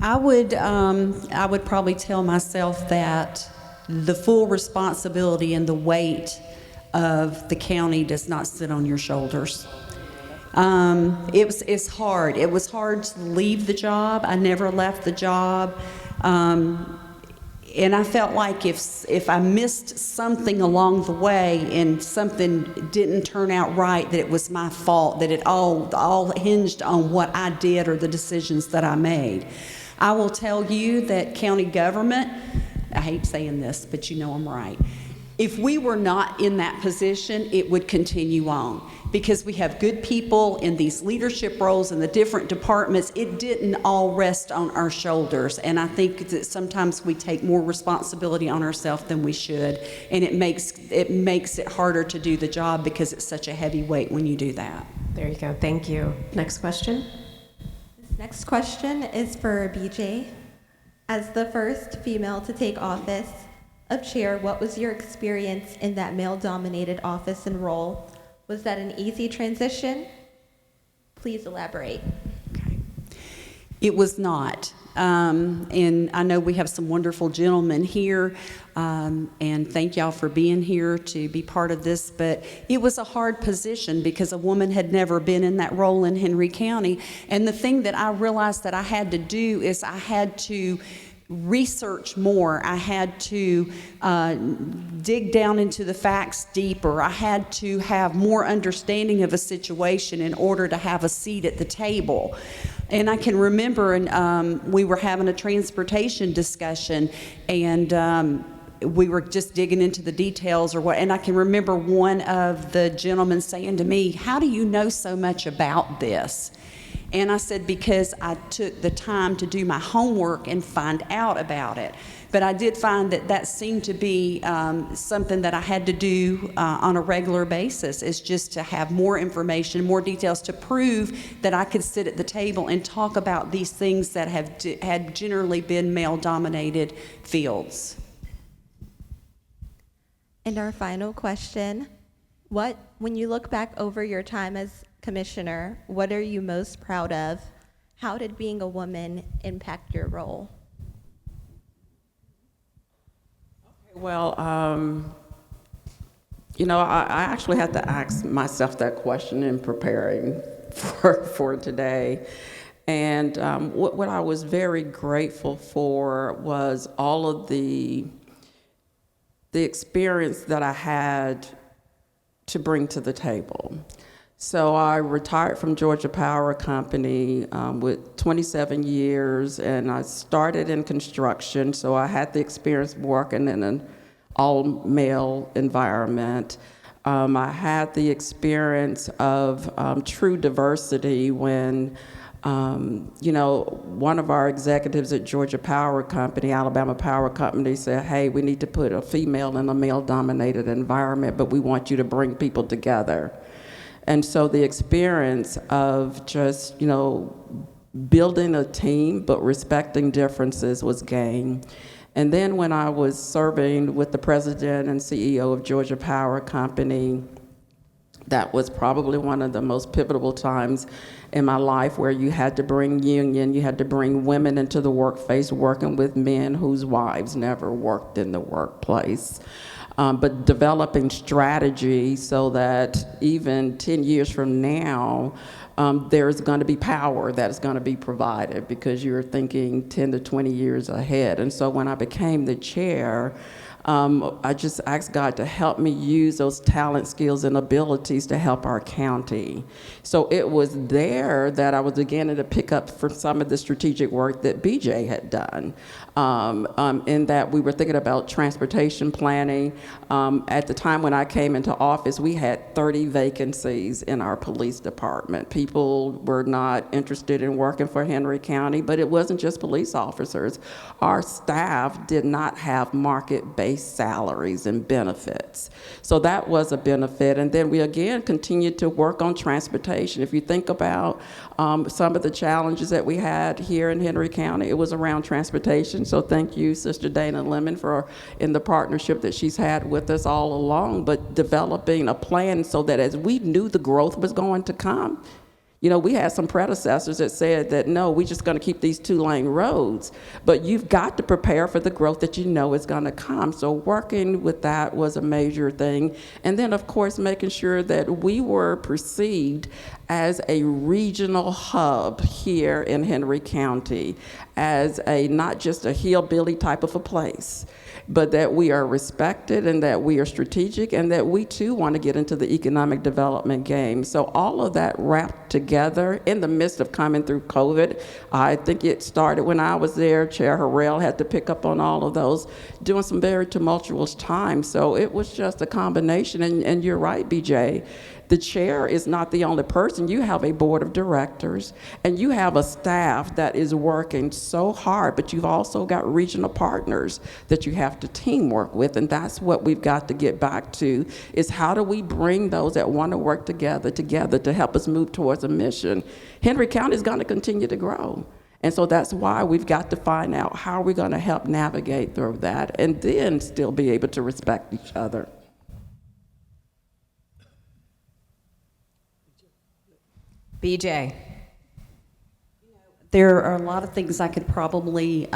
I would probably tell myself that the full responsibility and the weight of the county does not sit on your shoulders. It's hard. It was hard to leave the job. I never left the job. And I felt like if I missed something along the way and something didn't turn out right, that it was my fault, that it all hinged on what I did or the decisions that I made. I will tell you that county government, I hate saying this, but you know I'm right. If we were not in that position, it would continue on. Because we have good people in these leadership roles in the different departments, it didn't all rest on our shoulders. And I think that sometimes we take more responsibility on ourselves than we should. And it makes it harder to do the job because it's such a heavy weight when you do that. There you go. Thank you. Next question. This next question is for BJ. As the first female to take office of chair, what was your experience in that male-dominated office and role? Was that an easy transition? Please elaborate. Okay. It was not. And I know we have some wonderful gentlemen here, and thank y'all for being here to be part of this, but it was a hard position because a woman had never been in that role in Henry County. And the thing that I realized that I had to do is I had to research more. I had to dig down into the facts deeper. I had to have more understanding of a situation in order to have a seat at the table. And I can remember, we were having a transportation discussion, and we were just digging into the details and I can remember one of the gentlemen saying to me, "How do you know so much about this?" And I said, because I took the time to do my homework and find out about it. But I did find that seemed to be something that I had to do on a regular basis, is just to have more information, more details to prove that I could sit at the table and talk about these things that had generally been male-dominated fields. And our final question, when you look back over your time as Commissioner, what are you most proud of? How did being a woman impact your role? Well, you know, I actually had to ask myself that question in preparing for today. And what I was very grateful for was all of the experience that I had to bring to the table. So I retired from Georgia Power Company with 27 years, and I started in construction, so I had the experience working in an all-male environment. I had the experience of true diversity when, you know, one of our executives at Georgia Power Company, Alabama Power Company, said, "Hey, we need to put a female in a male-dominated environment, but we want you to bring people together." And so the experience of just, you know, building a team but respecting differences was gained. And then when I was serving with the president and CEO of Georgia Power Company, that was probably one of the most pivotal times in my life where you had to bring union, you had to bring women into the workplace, working with men whose wives never worked in the workplace. But developing strategy so that even 10 years from now, there's going to be power that is going to be provided because you're thinking 10 to 20 years ahead. And so when I became the chair, I just asked God to help me use those talent, skills, and abilities to help our county. So it was there that I was beginning to pick up for some of the strategic work that BJ had done, in that we were thinking about transportation planning. At the time when I came into office, we had 30 vacancies in our police department. People were not interested in working for Henry County, but it wasn't just police officers. Our staff did not have market-based salaries and benefits. So that was a benefit. And then we again continued to work on transportation. If you think about some of the challenges that we had here in Henry County, it was around transportation. transportation. So thank you, Sister Dana Lemon, in the partnership that she's had with us all along, but developing a plan so that as we knew the growth was going to come, you know, we had some predecessors that said that, no, we're just going to keep these 2-lane roads. But you've got to prepare for the growth that you know is going to come. So working with that was a major thing. And then, of course, making sure that we were perceived as a regional hub here in Henry County, as not just a hillbilly type of a place, but that we are respected and that we are strategic and that we too want to get into the economic development game. So all of that wrapped together in the midst of coming through COVID. I think it started when I was there. Chair Harrell had to pick up on all of those during some very tumultuous times. So it was just a combination. And you're right, BJ. The chair is not the only person. You have a board of directors, and you have a staff that is working so hard, but you've also got regional partners that you have to teamwork with, and that's what we've got to get back to, is how do we bring those that want to work together to help us move towards a mission. Henry County is going to continue to grow. And so that's why we've got to find out how we're going to help navigate through that and then still be able to respect each other. BJ. There are a lot of things I could probably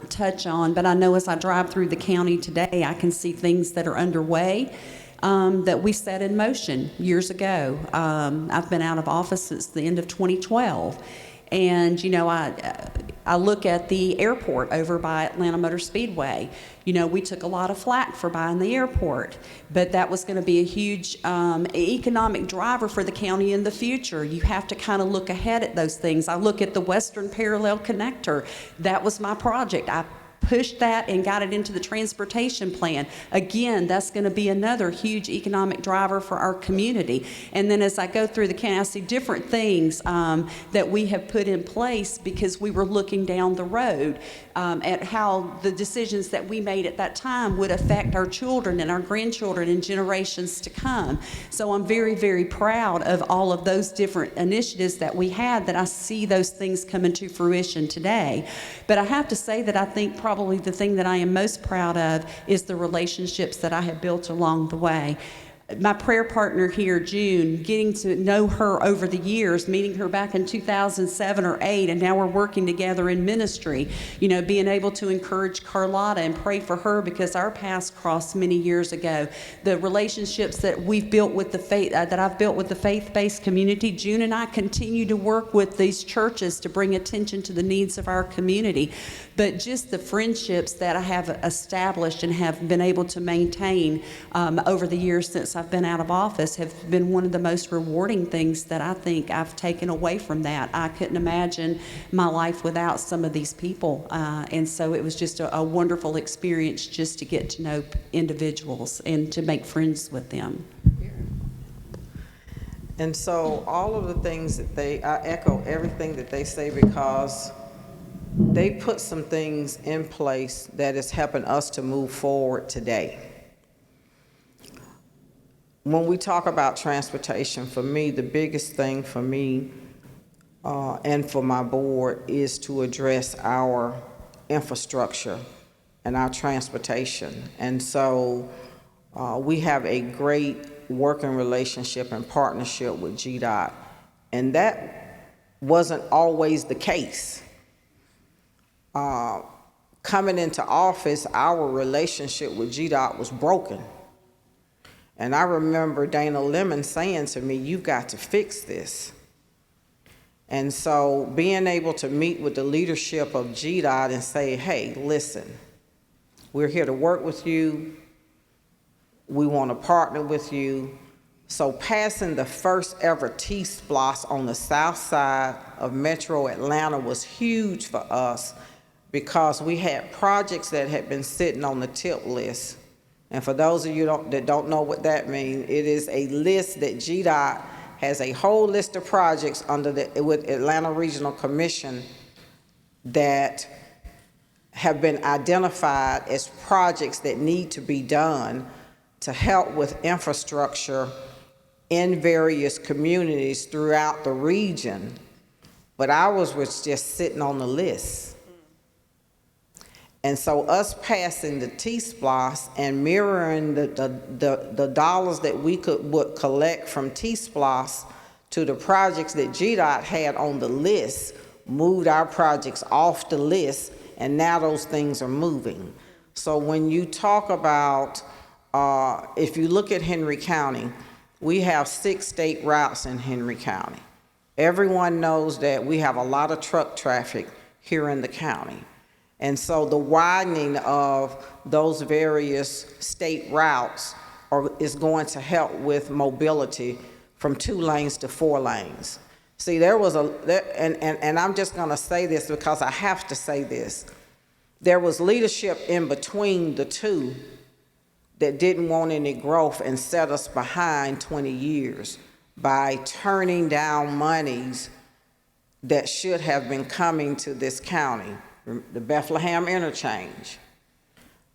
touch on, but I know as I drive through the county today, I can see things that are underway that we set in motion years ago. I've been out of office since the end of 2012. And, you know, I look at the airport over by Atlanta Motor Speedway. You know, we took a lot of flack for buying the airport, but that was going to be a huge economic driver for the county in the future. You have to kind of look ahead at those things. I look at the Western Parallel Connector. That was my project. I pushed that and got it into the transportation plan. Again, that's going to be another huge economic driver for our community. And then as I go through the county, I see different things that we have put in place because we were looking down the road at how the decisions that we made at that time would affect our children and our grandchildren and generations to come. So I'm very, very proud of all of those different initiatives that we had, that I see those things coming to fruition today. But I have to say that I think probably the thing that I am most proud of is the relationships that I have built along the way. My prayer partner here, June, getting to know her over the years, meeting her back in 2007 or 8, and now we're working together in ministry. You know, being able to encourage Carlotta and pray for her because our paths crossed many years ago. The relationships that we've built with the faith, that I've built with the faith-based community, June and I continue to work with these churches to bring attention to the needs of our community. But just the friendships that I have established and have been able to maintain over the years since I've been out of office have been one of the most rewarding things that I think I've taken away from that. I couldn't imagine my life without some of these people. And so it was just a wonderful experience just to get to know individuals and to make friends with them. And so all of the things that I echo everything that they say because they put some things in place that is helping us to move forward today. When we talk about transportation, for me, the biggest thing for me and for my board is to address our infrastructure and our transportation. And so we have a great working relationship and partnership with GDOT, and that wasn't always the case. Coming into office, our relationship with GDOT was broken. And I remember Dana Lemon saying to me, "You've got to fix this." And so being able to meet with the leadership of GDOT and say, "Hey, listen, we're here to work with you. We want to partner with you." So passing the first ever T-SPLOS on the south side of Metro Atlanta was huge for us because we had projects that had been sitting on the tip list. And for those of you that don't know what that means, it is a list that GDOT has a whole list of projects with Atlanta Regional Commission that have been identified as projects that need to be done to help with infrastructure in various communities throughout the region. But ours was just sitting on the list. And so us passing the T-SPLOS and mirroring the dollars that we would collect from T-SPLOS to the projects that GDOT had on the list, moved our projects off the list, and now those things are moving. So when you talk about, if you look at Henry County, we have 6 state routes in Henry County. Everyone knows that we have a lot of truck traffic here in the county. And so the widening of those various state routes is going to help with mobility from 2 lanes to 4 lanes. See, and I'm just gonna say this because I have to say this. There was leadership in between the two that didn't want any growth and set us behind 20 years by turning down monies that should have been coming to this county. The Bethlehem interchange.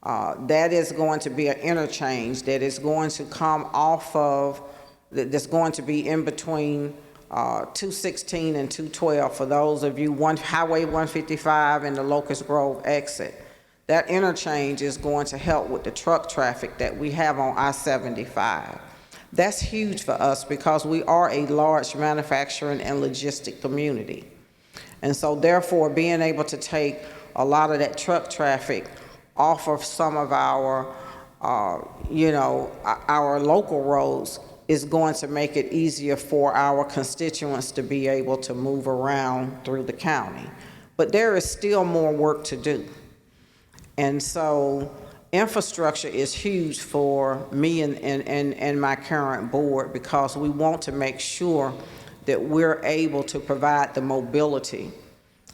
That is going to be an interchange that is going to come off of, that's going to be in between 216 and 212 for those of you, Highway 155 and the Locust Grove exit. That interchange is going to help with the truck traffic that we have on I-75. That's huge for us because we are a large manufacturing and logistic community. And so therefore, being able to take a lot of that truck traffic off of some of our, our local roads is going to make it easier for our constituents to be able to move around through the county. But there is still more work to do. And so infrastructure is huge for me and my current board because we want to make sure that we're able to provide the mobility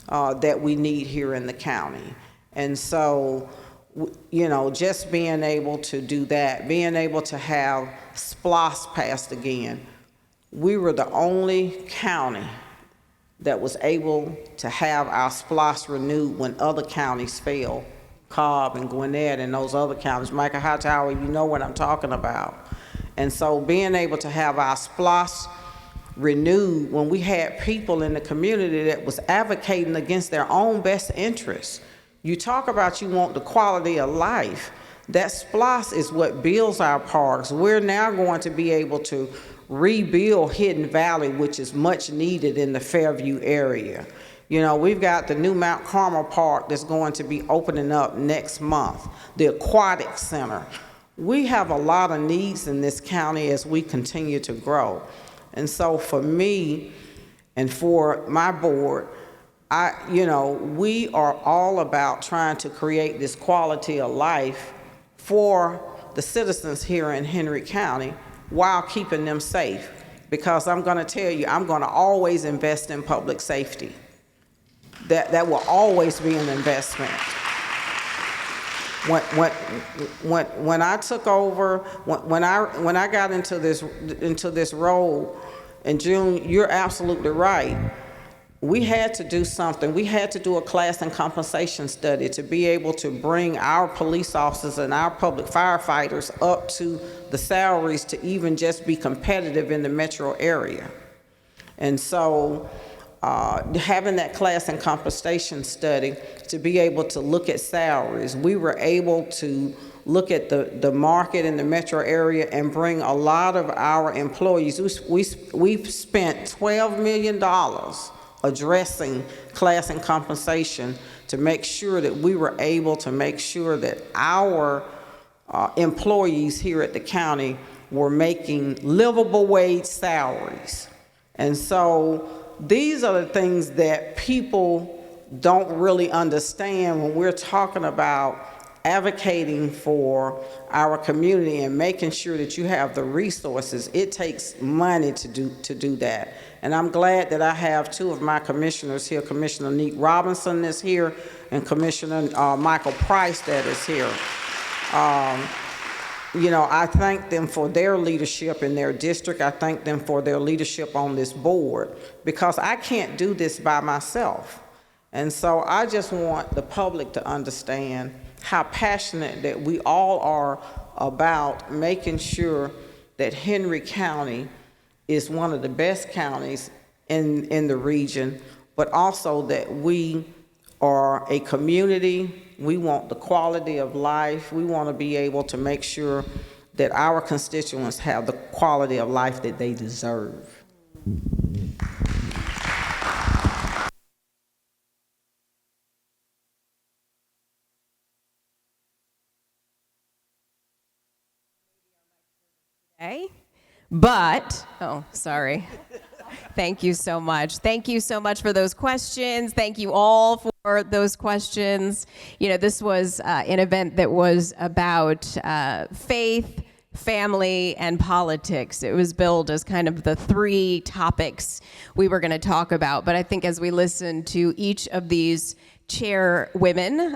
that we need here in the county. And so, just being able to do that, being able to have SPLOS passed again. We were the only county that was able to have our SPLOS renewed when other counties failed. Cobb and Gwinnett and those other counties. Michael Hightower, you know what I'm talking about. And so being able to have our SPLOS renewed when we had people in the community that was advocating against their own best interests. You talk about you want the quality of life. That SPLOS is what builds our parks. We're now going to be able to rebuild Hidden Valley, which is much needed in the Fairview area. We've got the new Mount Carmel Park that's going to be opening up next month, the Aquatic Center. We have a lot of needs in this county as we continue to grow. And so for me and for my board, we are all about trying to create this quality of life for the citizens here in Henry County while keeping them safe. Because I'm gonna tell you, I'm gonna always invest in public safety. That will always be an investment. When I took over, when I got into this role, and June, you're absolutely right. We had to do something. We had to do a class and compensation study to be able to bring our police officers and our public firefighters up to the salaries to even just be competitive in the metro area. And so having that class and compensation study to be able to look at salaries, we were able to look at the market in the metro area and bring a lot of our employees. We've spent $12 million addressing class and compensation to make sure that we were able to make sure that our employees here at the county were making livable wage salaries. And so these are the things that people don't really understand when we're talking about advocating for our community and making sure that you have the resources. It takes money to do that. And I'm glad that I have 2 of my commissioners here. Commissioner Neat Robinson is here and Commissioner Michael Price that is here. I thank them for their leadership in their district. I thank them for their leadership on this board because I can't do this by myself. And so I just want the public to understand how passionate that we all are about making sure that Henry County is one of the best counties in the region, but also that we or a community. We want the quality of life. We want to be able to make sure that our constituents have the quality of life that they deserve. Okay. But, oh, sorry. Thank you so much. Thank you so much for those questions. Thank you all for those questions. You know, this was an event that was about faith, family, and politics. It was billed as kind of the three topics we were going to talk about. But I think as we listen to each of these chairwomen,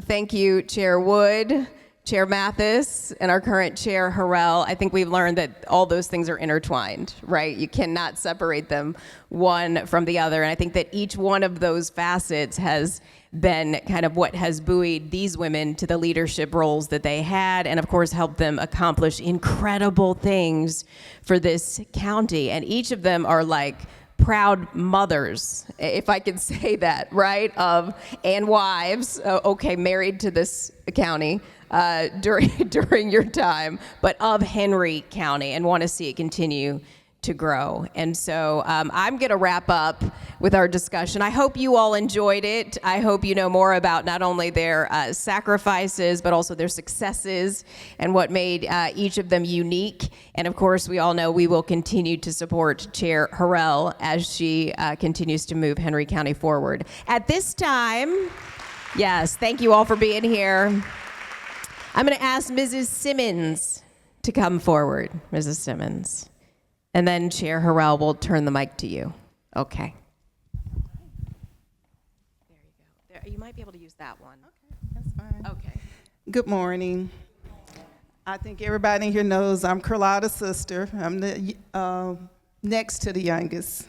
thank you, Chair Wood, Chair Mathis, and our current Chair Harrell, I think we've learned that all those things are intertwined, right? You cannot separate them one from the other. And I think that each one of those facets has been kind of what has buoyed these women to the leadership roles that they had, and of course helped them accomplish incredible things for this county. And each of them are like proud mothers, if I can say that, right? And wives, married to this county during your time, but of Henry County, and want to see it continue to grow. And so I'm going to wrap up with our discussion. I hope you all enjoyed it. I hope you know more about not only their sacrifices, but also their successes and what made each of them unique. And of course, we all know we will continue to support Chair Harrell as she continues to move Henry County forward. At this time, yes, thank you all for being here. I'm going to ask Mrs. Simmons to come forward, Mrs. Simmons. And then Chair Harrell will turn the mic to you. Okay. There you go. You might be able to use that one. Okay, that's fine. Okay. Good morning. I think everybody here knows I'm Carlotta's sister. I'm the next to the youngest.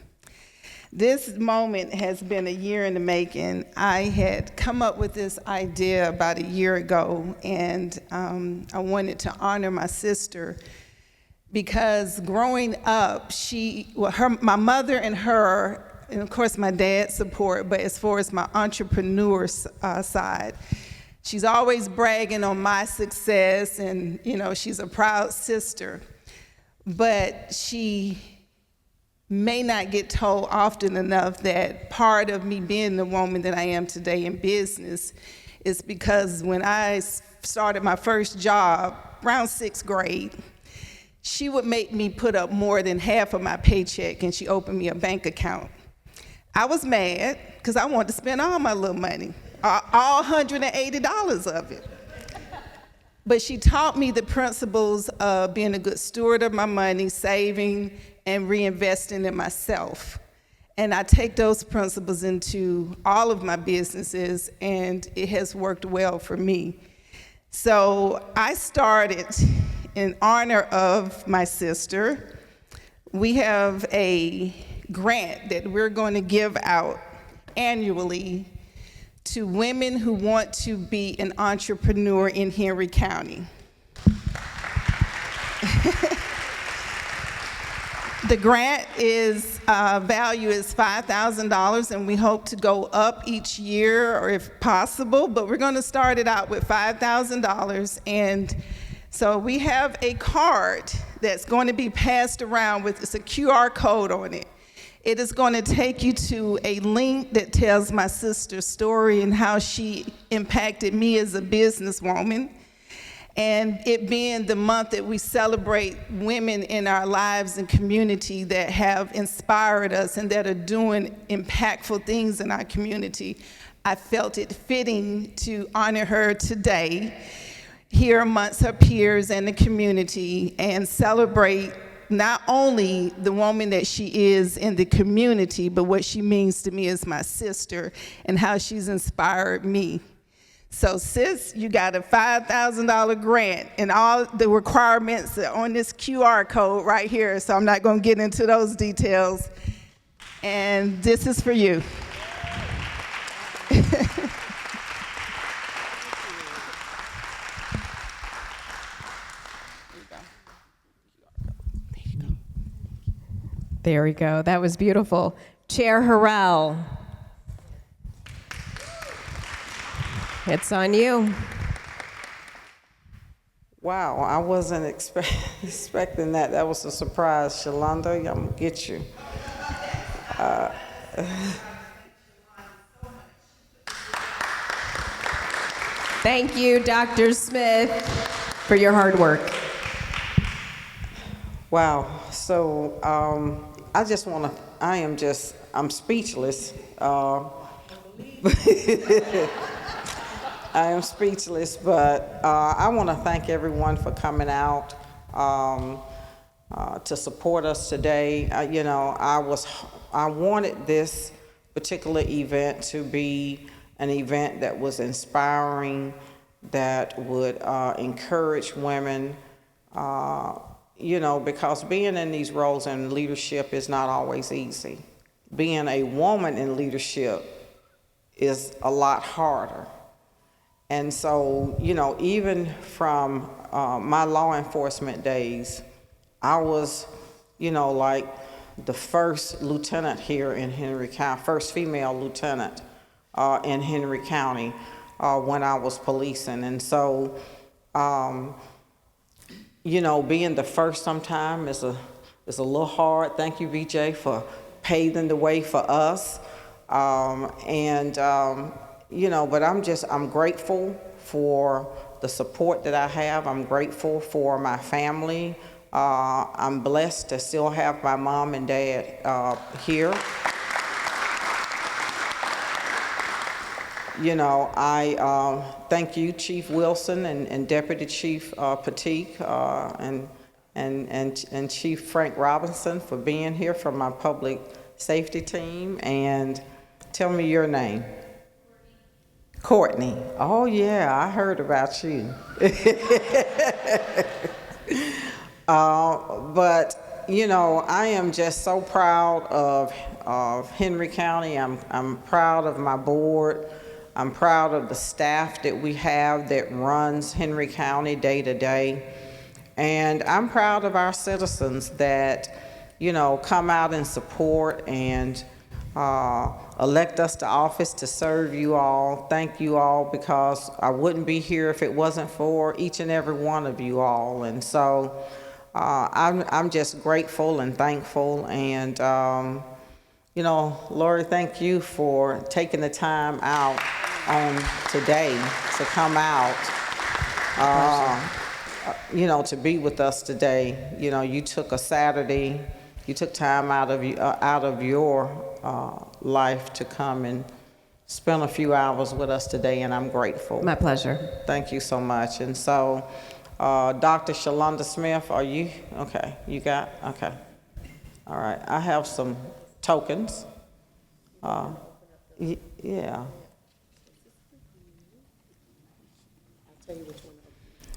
This moment has been a year in the making. I had come up with this idea about a year ago, and I wanted to honor my sister because growing up, my mother and her, and of course my dad's support, but as far as my entrepreneur side, she's always bragging on my success, and she's a proud sister, but she may not get told often enough that part of me being the woman that I am today in business is because when I started my first job around 6th grade, she would make me put up more than half of my paycheck, and she opened me a bank account. I was mad because I wanted to spend all my little money, all $180 of it. But she taught me the principles of being a good steward of my money, saving, and reinvesting in myself. And I take those principles into all of my businesses, and it has worked well for me. So I started in honor of my sister. We have a grant that we're going to give out annually to women who want to be an entrepreneur in Henry County. The grant value is $5,000, and we hope to go up each year, or if possible, but we're going to start it out with $5,000. And so we have a card that's going to be passed around it's a QR code on it. It is going to take you to a link that tells my sister's story and how she impacted me as a businesswoman. And it being the month that we celebrate women in our lives and community that have inspired us and that are doing impactful things in our community, I felt it fitting to honor her today here amongst her peers and the community and celebrate not only the woman that she is in the community, but what she means to me as my sister and how she's inspired me. So sis, you got a $5,000 grant, and all the requirements are on this QR code right here, so I'm not going to get into those details. And this is for you. There we go. That was beautiful. Chair Harrell. It's on you. Wow, I wasn't expecting that. That was a surprise. Shalonda, I'm gonna get you. Thank you, Dr. Smith, for your hard work. Wow, so I'm speechless. I am speechless, but I want to thank everyone for coming out to support us today. I wanted this particular event to be an event that was inspiring, that would encourage women, because being in these roles in leadership is not always easy. Being a woman in leadership is a lot harder. And so, even from my law enforcement days, I was, like the first lieutenant here in Henry County, first female lieutenant in Henry County when I was policing. And so, being the first sometime is a little hard. Thank you, VJ, for paving the way for us. But I'm grateful for the support that I have. I'm grateful for my family. I'm blessed to still have my mom and dad here. I thank you, Chief Wilson and Deputy Chief Patique and Chief Frank Robinson for being here, from my public safety team. And tell me your name. Courtney. Oh yeah, I heard about you. But I am just so proud of Henry County. I'm proud of my board. I'm proud of the staff that we have that runs Henry County day to day. And I'm proud of our citizens that, come out and support and elect us to office to serve you all. Thank you all, because I wouldn't be here if it wasn't for each and every one of you all. And so I'm just grateful and thankful. And, Lori, thank you for taking the time out on today to come out, to be with us today. You took a Saturday, you took time out of your life to come and spend a few hours with us today, and I'm grateful. My pleasure. Thank you so much. And so, Dr. Shalonda Smith, are you, okay, you got, okay. All right, I have some tokens. Yeah.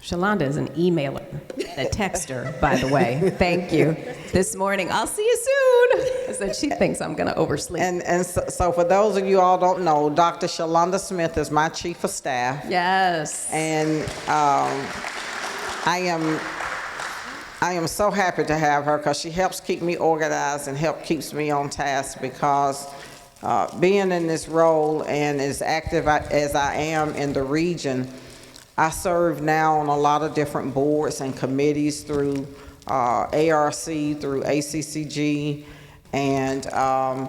Shalonda is an emailer, a texter, by the way. Thank you. This morning, I'll see you soon. I said she thinks I'm going to oversleep. And so for those of you all don't know, Dr. Shalonda Smith is my chief of staff. Yes. And I am so happy to have her, because she helps keep me organized and keeps me on task, because being in this role and as active as I am in the region, I serve now on a lot of different boards and committees through ARC, through ACCG, and I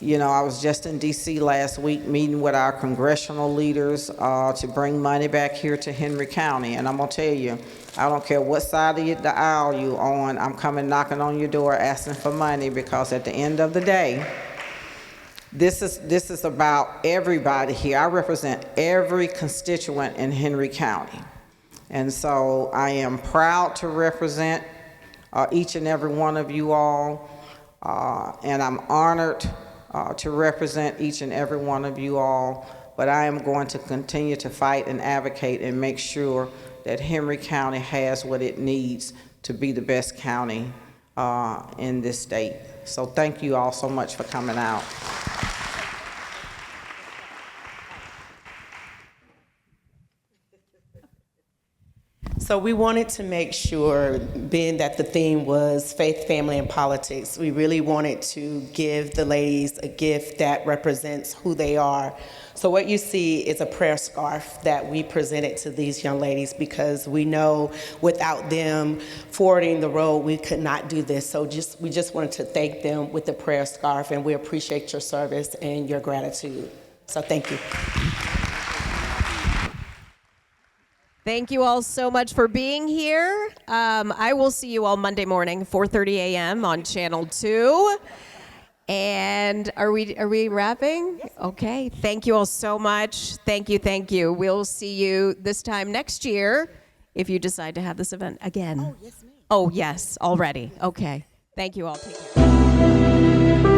was just in DC last week meeting with our congressional leaders to bring money back here to Henry County. And I'm gonna tell you, I don't care what side of the aisle you on, I'm coming knocking on your door asking for money, because at the end of the day, this is about everybody here. I represent every constituent in Henry County. And so I am proud to represent each and every one of you all. And I'm honored to represent each and every one of you all. But I am going to continue to fight and advocate and make sure that Henry County has what it needs to be the best county in this state. So thank you all so much for coming out. So we wanted to make sure, being that the theme was faith, family, and politics, we really wanted to give the ladies a gift that represents who they are. So what you see is a prayer scarf that we presented to these young ladies because we know without them forwarding the road, we could not do this. So we just wanted to thank them with the prayer scarf, and we appreciate your service and your gratitude. So thank you. Thank you all so much for being here. I will see you all Monday morning, 4:30 a.m. on Channel 2. And are we wrapping? Okay. Thank you all so much. Thank you, thank you. We'll see you this time next year if you decide to have this event again. Oh, yes, ma'am. Oh, yes, already. Okay. Thank you all. Take care.